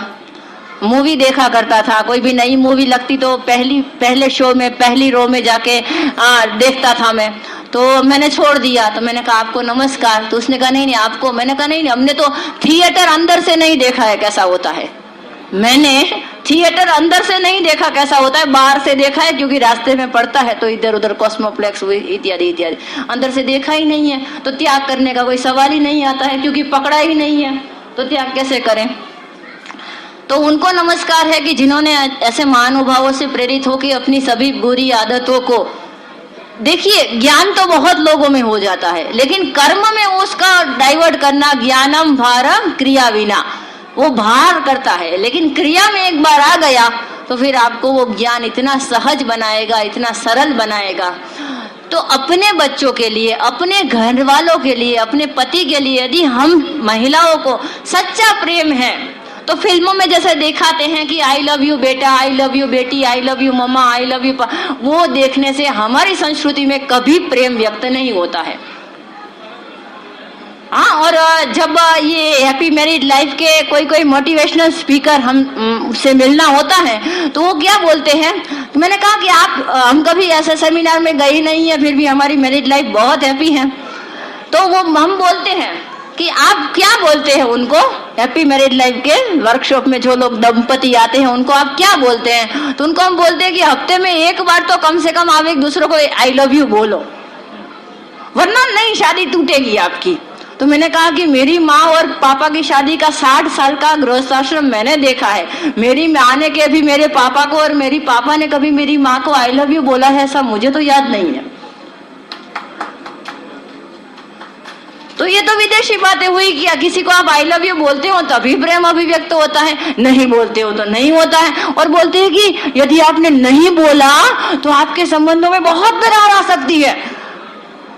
मूवी देखा करता था, कोई भी नई मूवी लगती तो पहले शो में पहली रो में जाके देखता था मैं, तो मैंने छोड़ दिया। तो मैंने कहा आपको नमस्कार, तो उसने कहा नहीं आपको। मैंने कहा नहीं, हमने तो थिएटर अंदर से नहीं देखा है कैसा होता है, मैंने थिएटर अंदर से नहीं देखा कैसा होता है, बाहर से देखा है, क्योंकि रास्ते में पड़ता है तो इधर उधर कॉस्मोप्लेक्स इत्यादि इत्यादि, अंदर से देखा ही नहीं है, तो त्याग करने का कोई सवाल ही नहीं आता है, क्योंकि पकड़ा ही नहीं है तो त्याग कैसे करें। तो उनको नमस्कार है कि जिन्होंने ऐसे महानुभावों से प्रेरित होकर अपनी सभी बुरी आदतों को देखिए, ज्ञान तो बहुत लोगों में हो जाता है, लेकिन कर्म में उसका डाइवर्ट करना, ज्ञानम भारम क्रिया विना, वो भार करता है। लेकिन क्रिया में एक बार आ गया तो फिर आपको वो ज्ञान इतना सहज बनाएगा, इतना सरल बनाएगा। तो अपने बच्चों के लिए, अपने घर वालों के लिए, अपने पति के लिए यदि हम महिलाओं को सच्चा प्रेम है, तो फिल्मों में जैसे दिखाते हैं कि आई लव यू बेटा, आई लव यू बेटी, I love you mumma, I love you, वो देखने से हमारी संस्कृति में कभी प्रेम व्यक्त नहीं होता है। हाँ, और जब ये हैप्पी मैरिड लाइफ के कोई मोटिवेशनल स्पीकर हम से मिलना होता है तो वो क्या बोलते हैं, तो मैंने कहा कि हम कभी ऐसे सेमिनार में गए नहीं है, फिर भी हमारी मैरिड लाइफ बहुत हैप्पी है। तो वो हम बोलते हैं कि आप क्या बोलते हैं उनको, हैप्पी मैरिड लाइफ के वर्कशॉप में जो लोग दंपति आते हैं उनको आप क्या बोलते हैं, तो उनको हम बोलते हैं कि हफ्ते में एक बार तो कम से कम आप एक दूसरे को आई लव यू बोलो, वरना नहीं शादी टूटेगी आपकी। तो मैंने कहा कि मेरी माँ और पापा की शादी का 60 साल का गृहस्थाश्रम मैंने देखा है। मेरी माँ ने कभी मेरे पापा को और मेरी पापा ने कभी मेरी माँ को आई लव यू बोला है, ऐसा मुझे तो याद नहीं है। तो ये तो विदेशी बातें हुई कि किसी को आप आई लव यू बोलते हो तभी प्रेम अभिव्यक्त होता है, नहीं बोलते हो तो नहीं होता है। और बोलते हैं कि यदि आपने नहीं बोला तो आपके संबंधों में बहुत दरार आ सकती है,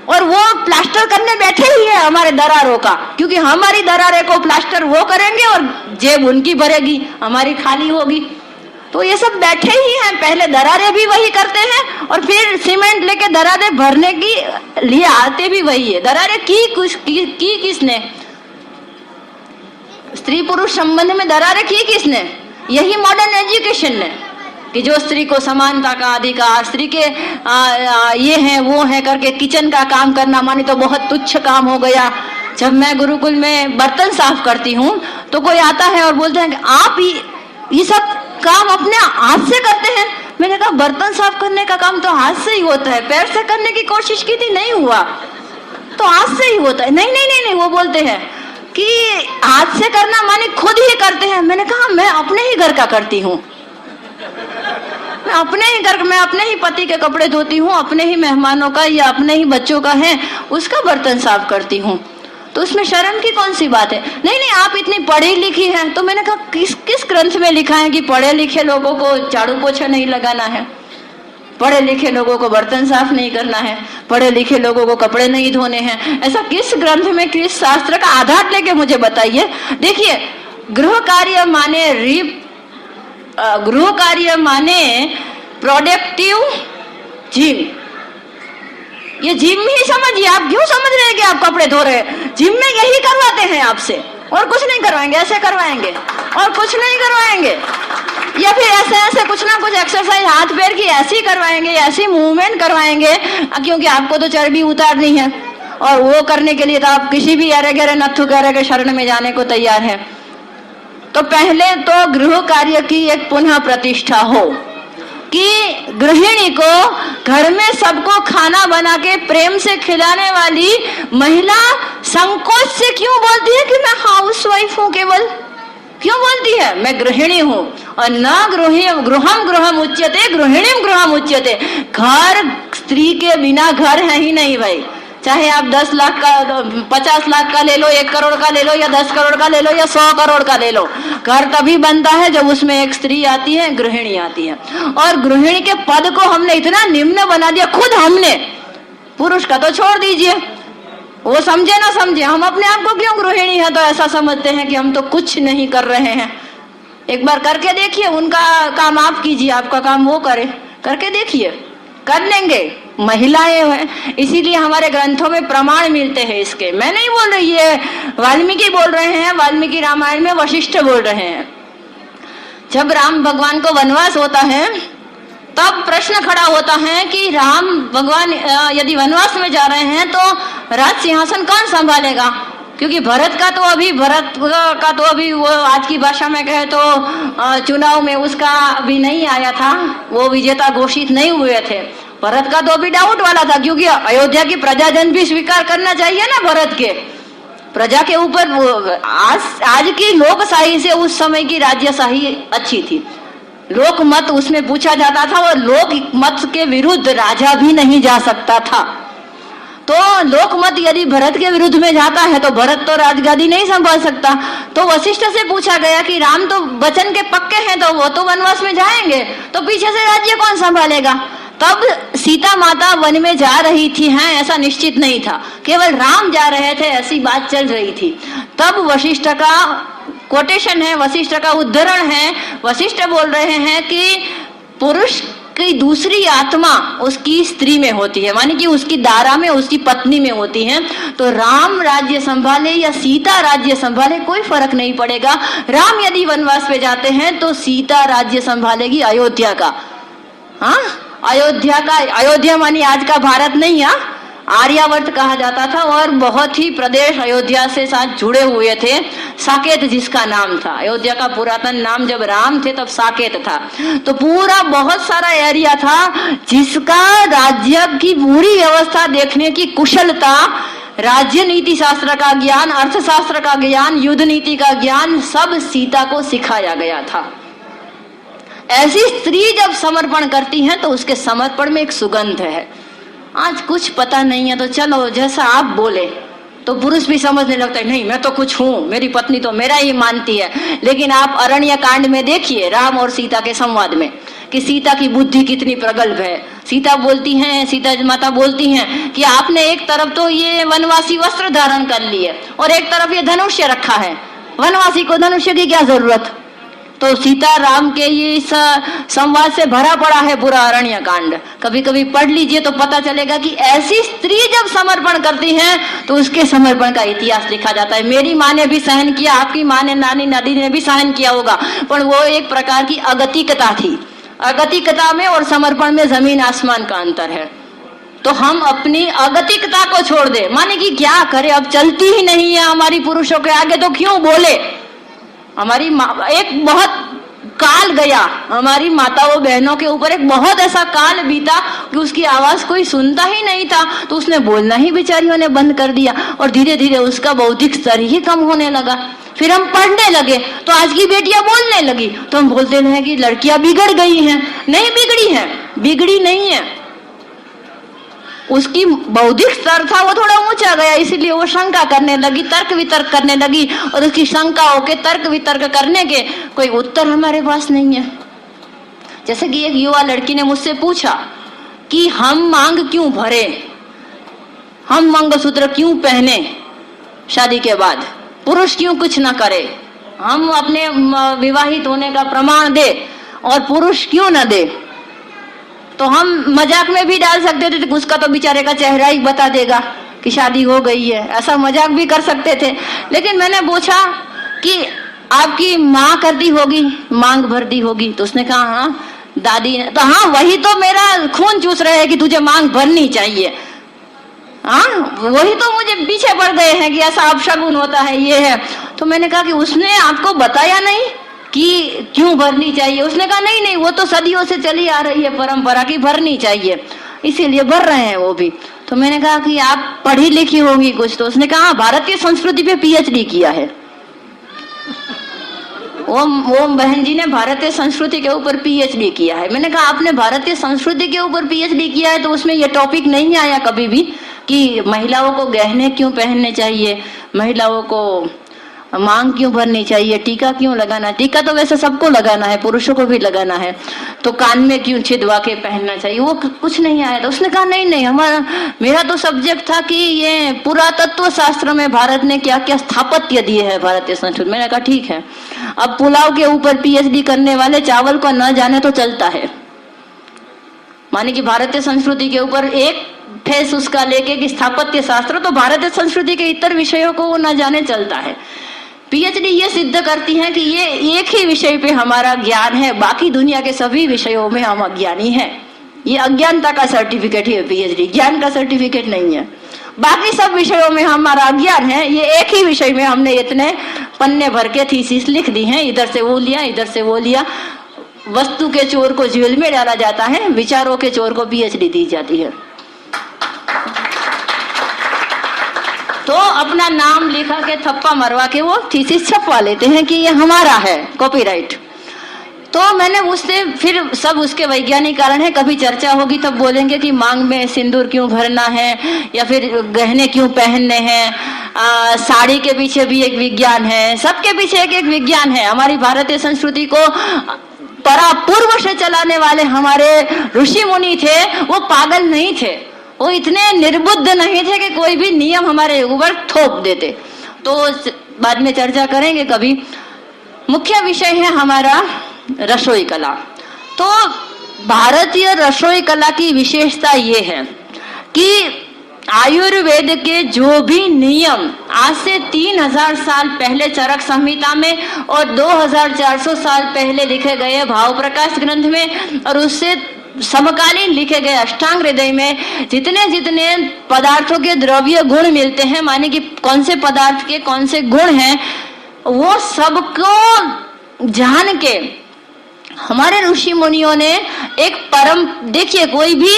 और वो प्लास्टर करने बैठे ही है हमारे दरारों का, क्योंकि हमारी दरारें को प्लास्टर वो करेंगे और जेब उनकी भरेगी, हमारी खाली होगी। तो ये सब बैठे ही हैं, पहले दरारें भी वही करते हैं और फिर सीमेंट लेके दरारें भरने की लिए आते भी वही है। दरारें की किसने? स्त्री पुरुष संबंध में दरारें की किसने? यही मॉडर्न एजुकेशन ने, कि जो स्त्री को समानता का अधिकार, स्त्री के ये है वो है करके किचन का काम करना माने तो बहुत तुच्छ काम हो गया। जब मैं गुरुकुल में बर्तन साफ करती हूँ तो कोई आता है और बोलते हैं कि आप ये सब काम अपने हाथ से करते हैं। मैंने कहा बर्तन साफ करने का काम तो हाथ से ही होता है, पैर से करने की कोशिश की थी, नहीं हुआ, तो हाथ से ही होता है। नहीं नहीं नहीं नहीं, वो बोलते हैं कि हाथ से करना माने खुद ही करते हैं। मैंने कहा मैं अपने ही घर का करती हूँ, मैं अपने ही पति के कपड़े धोती हूँ, अपने ही मेहमानों का या अपने ही बच्चों का है उसका बर्तन साफ करती हूँ, तो उसमें शर्म की कौन सी बात है? नहीं नहीं, आप इतनी पढ़ी लिखी हैं। तो मैंने कहा किस ग्रंथ में लिखा है कि पढ़े लिखे लोगों को झाड़ू पोछा नहीं लगाना है, पढ़े लिखे लोगों को बर्तन साफ नहीं करना है, पढ़े लिखे लोगों को कपड़े नहीं धोने हैं? ऐसा किस ग्रंथ में, किस शास्त्र का आधार लेके मुझे बताइए। देखिए, गृह कार्य माने प्रोडक्टिव जिम, ये जिम ही समझिए। आप क्यों समझ रहे हैं कि आप कपड़े धो रहे हैं? जिम में यही करवाते हैं आपसे, और कुछ नहीं करवाएंगे, ऐसे करवाएंगे और कुछ नहीं करवाएंगे, या फिर ऐसे कुछ ना कुछ एक्सरसाइज हाथ पैर की ऐसी करवाएंगे, ऐसी मूवमेंट करवाएंगे, क्योंकि आपको तो चर्बी उतारनी है, और वो करने के लिए तो आप किसी भी अरे गहरे नत्थु गहरे के शरण में जाने को तैयार है। तो पहले तो गृह कार्य की एक पुनः प्रतिष्ठा हो कि गृहिणी को घर में सबको खाना बना के प्रेम से खिलाने वाली महिला संकोच से क्यों बोलती है कि मैं हाउसवाइफ हूँ? केवल क्यों बोलती है मैं गृहिणी हूँ? और न गृहम उच्यते गृहिणीम गृहम उच्यते। घर स्त्री के बिना घर है ही नहीं भाई, चाहे आप 10 लाख का 50 लाख का ले लो, 1 करोड़ का ले लो, या 10 करोड़ का ले लो, या 100 करोड़ का ले लो, घर तभी बनता है जब उसमें एक स्त्री आती है, गृहिणी आती है। और गृहिणी के पद को हमने इतना निम्न बना दिया, खुद हमने, पुरुष का तो छोड़ दीजिए, वो समझे ना समझे, हम अपने आप को क्यों गृहिणी है तो ऐसा समझते हैं कि हम तो कुछ नहीं कर रहे हैं। एक बार करके देखिए, उनका काम आप कीजिए, आपका काम वो करे, करके देखिए, कर लेंगे। महिलाएं हैं, इसीलिए हमारे ग्रंथों में प्रमाण मिलते हैं इसके। मैं नहीं बोल रही, ये वाल्मीकि बोल रहे हैं, वाल्मीकि रामायण में वशिष्ठ बोल रहे हैं। जब राम भगवान को वनवास होता है तब प्रश्न खड़ा होता है कि राम भगवान यदि वनवास में जा रहे हैं तो राज सिंहासन कौन संभालेगा? क्योंकि भरत का तो अभी वो आज की भाषा में कहे तो चुनाव में उसका अभी नहीं आया था, वो विजेता घोषित नहीं हुए थे। भरत का तो अभी डाउट वाला था, क्योंकि अयोध्या की प्रजाजन भी स्वीकार करना चाहिए ना भरत के। प्रजा के ऊपर आज की लोकशाही से उस समय की राज्यशाही अच्छी थी। लोक मत उसमें पूछा जाता था और लोक मत के विरुद्ध राजा भी नहीं जा सकता था। तो लोकमत यदि भरत के विरुद्ध में जाता है तो भरत तो राजगादी नहीं संभाल सकता। तो वशिष्ठ से पूछा गया कि राम तो वचन के पक्के हैं, तो वो तो वनवास में जाएंगे, तो पीछे से राज्य कौन संभालेगा। तब सीता माता वन में जा रही थी हैं ऐसा निश्चित नहीं था, केवल राम जा रहे थे ऐसी बात चल रही थी। तब वशिष्ठ का कोटेशन है, वशिष्ठ का उद्धरण है, वशिष्ठ बोल रहे हैं कि पुरुष की दूसरी आत्मा उसकी स्त्री में होती है, माने कि उसकी दारा में, उसकी पत्नी में होती है। तो राम राज्य संभाले या सीता राज्य संभाले कोई फर्क नहीं पड़ेगा। राम यदि वनवास पे जाते हैं तो सीता राज्य संभालेगी अयोध्या का। हाँ, अयोध्या का, अयोध्या मानी आज का भारत नहीं, हाँ आर्यावर्त कहा जाता था और बहुत ही प्रदेश अयोध्या से साथ जुड़े हुए थे। साकेत जिसका नाम था, अयोध्या का पुरातन नाम जब राम थे तब साकेत था। तो पूरा बहुत सारा एरिया था जिसका राज्य की पूरी व्यवस्था देखने की कुशलता, राज्य नीति शास्त्र का ज्ञान, अर्थशास्त्र का ज्ञान, युद्ध नीति का ज्ञान सब सीता को सिखाया गया था। ऐसी स्त्री जब समर्पण करती है तो उसके समर्पण में एक सुगंध है। आज कुछ पता नहीं है तो चलो जैसा आप बोले, तो पुरुष भी समझने लगता है नहीं मैं तो कुछ हूं, मेरी पत्नी तो मेरा ही मानती है। लेकिन आप अरण्य कांड में देखिए राम और सीता के संवाद में कि सीता की बुद्धि कितनी प्रगल्भ है। सीता बोलती हैं, सीता माता बोलती हैं कि आपने एक तरफ तो ये वनवासी वस्त्र धारण कर लिए और एक तरफ ये धनुष्य रखा है, वनवासी को धनुष्य की क्या जरूरत। तो सीता राम के ये संवाद से भरा पड़ा है पूरा अरण्य कांड। कभी कभी पढ़ लीजिए तो पता चलेगा कि ऐसी स्त्री जब समर्पण करती है तो उसके समर्पण का इतिहास लिखा जाता है। मेरी माँ ने भी सहन किया, आपकी माँ ने, नानी दादी ने भी सहन किया होगा, पर वो एक प्रकार की अगतिकता थी। अगतिकता में और समर्पण में जमीन आसमान का अंतर है। तो हम अपनी अगतिकता को छोड़ दे, माने कि क्या करे, अब चलती ही नहीं है हमारी पुरुषों के आगे तो क्यों बोले। हमारी एक बहुत काल गया, हमारी माताओं बहनों के ऊपर एक बहुत ऐसा काल बीता कि उसकी आवाज कोई सुनता ही नहीं था, तो उसने बोलना ही बेचारियों ने बंद कर दिया और धीरे धीरे उसका बौद्धिक स्तर ही कम होने लगा। फिर हम पढ़ने लगे तो आज की बेटियां बोलने लगी, तो हम बोलते रहे कि लड़कियां बिगड़ गई हैं। नहीं बिगड़ी है, बिगड़ी नहीं है, उसकी बौद्धिक स्तर था वो थोड़ा ऊंचा गया, इसलिए वो शंका करने लगी, तर्क वितर्क करने लगी, और उसकी शंकाओं के तर्क वितर्क करने के कोई उत्तर हमारे पास नहीं है। जैसे कि एक युवा लड़की ने मुझसे पूछा कि हम मांग क्यों भरे, हम मंगलसूत्र क्यों पहने शादी के बाद, पुरुष क्यों कुछ ना करे, हम अपने विवाहित होने का प्रमाण दे और पुरुष क्यों ना दे। तो हम मजाक में भी डाल सकते थे, उसका तो बेचारे का चेहरा ही बता देगा कि शादी हो गई है, ऐसा मजाक भी कर सकते थे। लेकिन मैंने पूछा कि आपकी माँ कर दी होगी, मांग भर दी होगी, तो उसने कहा हाँ दादी ने। तो हाँ वही तो मेरा खून चूस रहे हैं कि तुझे मांग भरनी चाहिए। हाँ वही तो मुझे पीछे पड़ गए हैं कि ऐसा अपशगुन होता है, ये है। तो मैंने कहा कि उसने आपको बताया नहीं कि क्यों भरनी चाहिए। उसने कहा नहीं नहीं वो तो सदियों से चली आ रही है परंपरा की, भरनी चाहिए, इसीलिए भर रहे हैं वो भी। तो मैंने कहा कि आप पढ़ी लिखी होंगी कुछ, तो उसने कहा भारतीय संस्कृति पे पीएचडी किया है। ओम बहन जी ने भारतीय संस्कृति के ऊपर पीएचडी किया है। मैंने कहा आपने भारतीय संस्कृति के ऊपर पीएचडी किया है तो उसमें यह टॉपिक नहीं आया कभी भी कि महिलाओं को गहने क्यों पहनने चाहिए, महिलाओं को मांग क्यों भरनी चाहिए, टीका क्यों लगाना। टीका तो वैसे सबको लगाना है, पुरुषों को भी लगाना है, तो कान में क्यों छिदवा के पहनना चाहिए, वो कुछ नहीं आया था। उसने कहा नहीं नहीं मेरा तो सब्जेक्ट था कि ये पुरातत्व शास्त्र में भारत ने क्या क्या स्थापत्य दिए है भारतीय संस्कृति। मैंने कहा ठीक है, अब पुलाव के ऊपर पीएचडी करने वाले चावल को न जाने तो चलता है, माने कि भारतीय संस्कृति के ऊपर एक ठेस उसका लेके कि स्थापत्य शास्त्र, तो भारतीय संस्कृति के इतर विषयों को वो न जाने चलता है। पीएचडी ये सिद्ध करती है कि ये एक ही विषय पे हमारा ज्ञान है, बाकी दुनिया के सभी विषयों में हम अज्ञानी हैं। ये अज्ञानता का सर्टिफिकेट है पीएचडी, ज्ञान का सर्टिफिकेट नहीं है। बाकी सब विषयों में हमारा अज्ञान है, ये एक ही विषय में हमने इतने पन्ने भर के थीसिस लिख दी हैं, इधर से वो लिया इधर से वो लिया। वस्तु के चोर को जेल में डाला जाता है, विचारों के चोर को पीएचडी दी जाती है। तो अपना नाम लिखा के थप्पा मरवा के वो थीसिस छपवा लेते हैं कि ये हमारा है, कॉपीराइट। तो मैंने उससे फिर सब उसके वैज्ञानिक कारण है, कभी चर्चा होगी तब बोलेंगे कि मांग में सिंदूर क्यों भरना है या फिर गहने क्यों पहनने हैं, साड़ी के पीछे भी एक विज्ञान है, सबके पीछे एक एक विज्ञान है। हमारी भारतीय संस्कृति को परापूर्व से चलाने वाले हमारे ऋषि मुनि थे, वो पागल नहीं थे, वो इतने निर्बुद्ध नहीं थे कि कोई भी नियम हमारे ऊपर थोप देते। तो बाद में चर्चा करेंगे कभी। मुख्य विषय है हमारा रसोई कला। तो भारतीय रसोई कला की विशेषता ये है कि आयुर्वेद के जो भी नियम आज से 3000 साल पहले चरक संहिता में और 2400 साल पहले लिखे गए भाव प्रकाश ग्रंथ में और उससे समकालीन लिखे गए अष्टांग हृदय में जितने जितने पदार्थों के द्रव्य गुण मिलते हैं, माने कि कौन से पदार्थ के कौन से गुण हैं, वो सबको जान के हमारे ऋषि मुनियों ने एक परम, देखिए कोई भी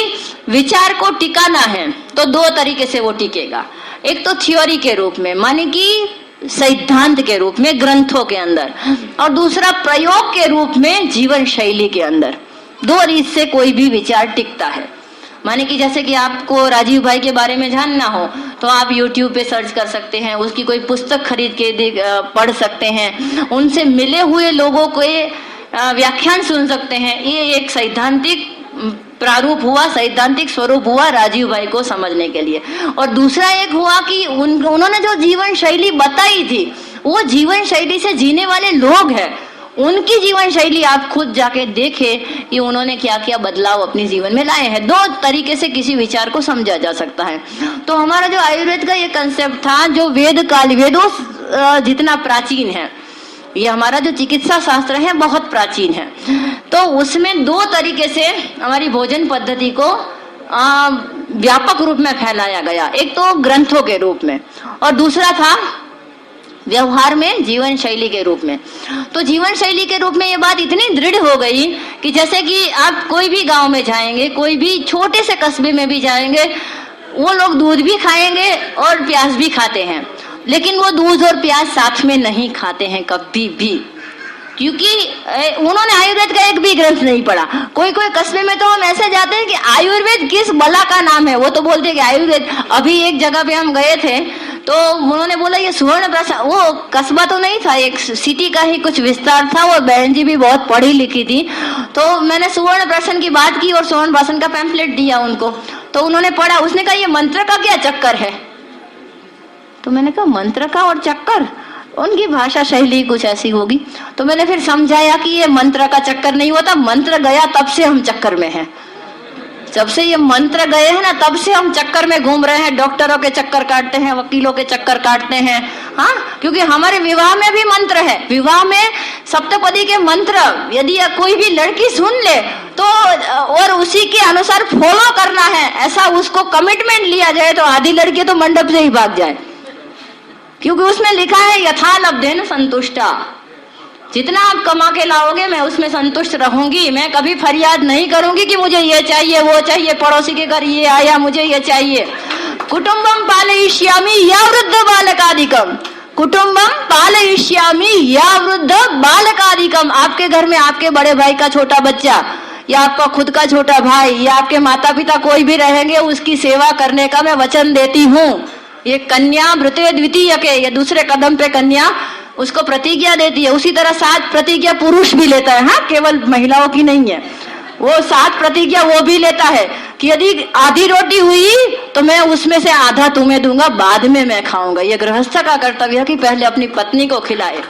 विचार को टिकाना है तो दो तरीके से वो टिकेगा। एक तो थ्योरी के रूप में, माने कि सिद्धांत के रूप में ग्रंथों के अंदर, और दूसरा प्रयोग के रूप में जीवन शैली के अंदर। दो रीत से कोई भी विचार टिकता है। माने कि जैसे कि आपको राजीव भाई के बारे में जानना हो तो आप YouTube पे सर्च कर सकते हैं, उसकी कोई पुस्तक खरीद के पढ़ सकते हैं, उनसे मिले हुए लोगों के व्याख्यान सुन सकते हैं। ये एक सैद्धांतिक प्रारूप हुआ, सैद्धांतिक स्वरूप हुआ राजीव भाई को समझने के लिए। और दूसरा एक हुआ कि उन्होंने जो जीवन शैली बताई थी, वो जीवन शैली से जीने वाले लोग हैं, उनकी जीवन शैली आप खुद जाके देखें कि उन्होंने क्या क्या बदलाव अपने जीवन में लाए हैं। दो तरीके से किसी विचार को समझा जा सकता है। तो हमारा जो आयुर्वेद का ये कंसेप्ट था, जो वेदों जितना प्राचीन है, ये हमारा जो चिकित्सा शास्त्र है बहुत प्राचीन है, तो उसमें दो तरीके से हमारी भोजन पद्धति को व्यापक रूप में फैलाया गया। एक तो ग्रंथों के रूप में और दूसरा था व्यवहार में जीवन शैली के रूप में। तो जीवन शैली के रूप में ये बात इतनी दृढ़ हो गई कि जैसे कि आप कोई भी गांव में जाएंगे, कोई भी छोटे से कस्बे में भी जाएंगे, वो लोग दूध भी खाएंगे और प्याज भी खाते हैं, लेकिन वो दूध और प्याज साथ में नहीं खाते हैं कभी भी, क्योंकि उन्होंने आयुर्वेद का एक भी ग्रंथ नहीं पढ़ा। कोई कोई कस्बे में तो हम ऐसे जाते हैं कि आयुर्वेद किस बला का नाम है, वो तो बोलते हैं कि आयुर्वेद। अभी एक जगह पे हम गए थे तो उन्होंने बोला ये सुवर्ण प्राशन, वो कस्बा तो नहीं था, एक सिटी का ही कुछ विस्तार था। वो बहन जी भी बहुत पढ़ी लिखी थी, तो मैंने सुवर्ण प्राशन की बात की और सुवर्ण प्राशन का पैम्फलेट दिया उनको, तो उन्होंने पढ़ा। उसने कहा ये मंत्र का क्या चक्कर है? तो मैंने कहा मंत्र का और चक्कर, उनकी भाषा शैली कुछ ऐसी होगी। तो मैंने फिर समझाया कि ये मंत्र का चक्कर नहीं होता, मंत्र गया तब से हम चक्कर में हैं। जब से ये मंत्र गए हैं ना, तब से हम चक्कर में घूम रहे हैं, डॉक्टरों के चक्कर काटते हैं, वकीलों के चक्कर काटते हैं। हाँ, क्योंकि हमारे विवाह में भी मंत्र है। विवाह में सप्तपदी के मंत्र यदि कोई भी लड़की सुन ले तो और उसी के अनुसार फॉलो करना है, ऐसा उसको कमिटमेंट लिया जाए, तो आधी लड़की तो मंडप से ही भाग जाए, क्योंकि उसमें लिखा है यथा लब्धेन संतुष्टा। जितना आप कमा के लाओगे मैं उसमें संतुष्ट रहूंगी। मैं कभी फरियाद नहीं करूंगी कि मुझे ये चाहिए वो चाहिए, पड़ोसी के घर ये आया मुझे ये चाहिए। कुटुंबम पालयिष्यामि या वृद्ध बालकादिकम, कुटुंबम पालयिष्यामि या वृद्ध बालकादिकम। आपके घर में आपके बड़े भाई का छोटा बच्चा या आपका खुद का छोटा भाई या आपके माता पिता कोई भी रहेंगे, उसकी सेवा करने का मैं वचन देती हूँ। ये कन्या वृते द्वितीय के, ये दूसरे कदम पे कन्या उसको प्रतिज्ञा देती है। उसी तरह 7 प्रतिज्ञा पुरुष भी लेता है, हाँ, केवल महिलाओं की नहीं है। वो 7 प्रतिज्ञा वो भी लेता है कि यदि आधी रोटी हुई तो मैं उसमें से आधा तुम्हें दूंगा, बाद में मैं खाऊंगा। ये गृहस्थ का कर्तव्य है कि पहले अपनी पत्नी को खिलाए,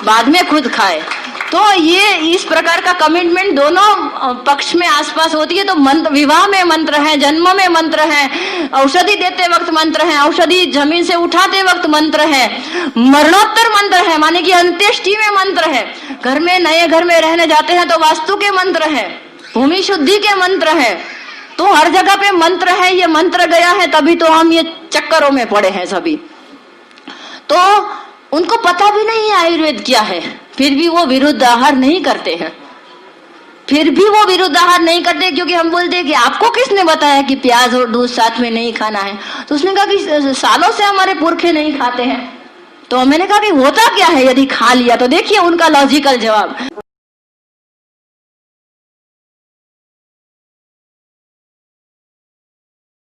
बाद में खुद खाए। तो ये इस प्रकार का कमिटमेंट दोनों पक्ष में आसपास होती है। तो मंत्र, विवाह में मंत्र है, जन्म में मंत्र है, औषधि देते वक्त मंत्र है, औषधि जमीन से उठाते वक्त मंत्र है, मरणोत्तर मंत्र है, माने कि अंत्येष्टि में मंत्र है, घर में नए घर में रहने जाते हैं तो वास्तु के मंत्र है, भूमि शुद्धि के मंत्र है। तो हर जगह पे मंत्र है। ये मंत्र गया है तभी तो हम ये चक्करों में पड़े हैं सभी। तो उनको पता भी नहीं है आयुर्वेद क्या है, फिर भी वो विरुद्ध आहार नहीं करते हैं। फिर भी वो विरुद्ध आहार नहीं करते, क्योंकि हम बोलते हैं कि आपको किसने बताया कि प्याज और दूध साथ में नहीं खाना है? तो उसने कहा कि सालों से हमारे पुरखे नहीं खाते हैं। तो मैंने कहा कि होता क्या है यदि खा लिया? तो देखिए उनका लॉजिकल जवाब,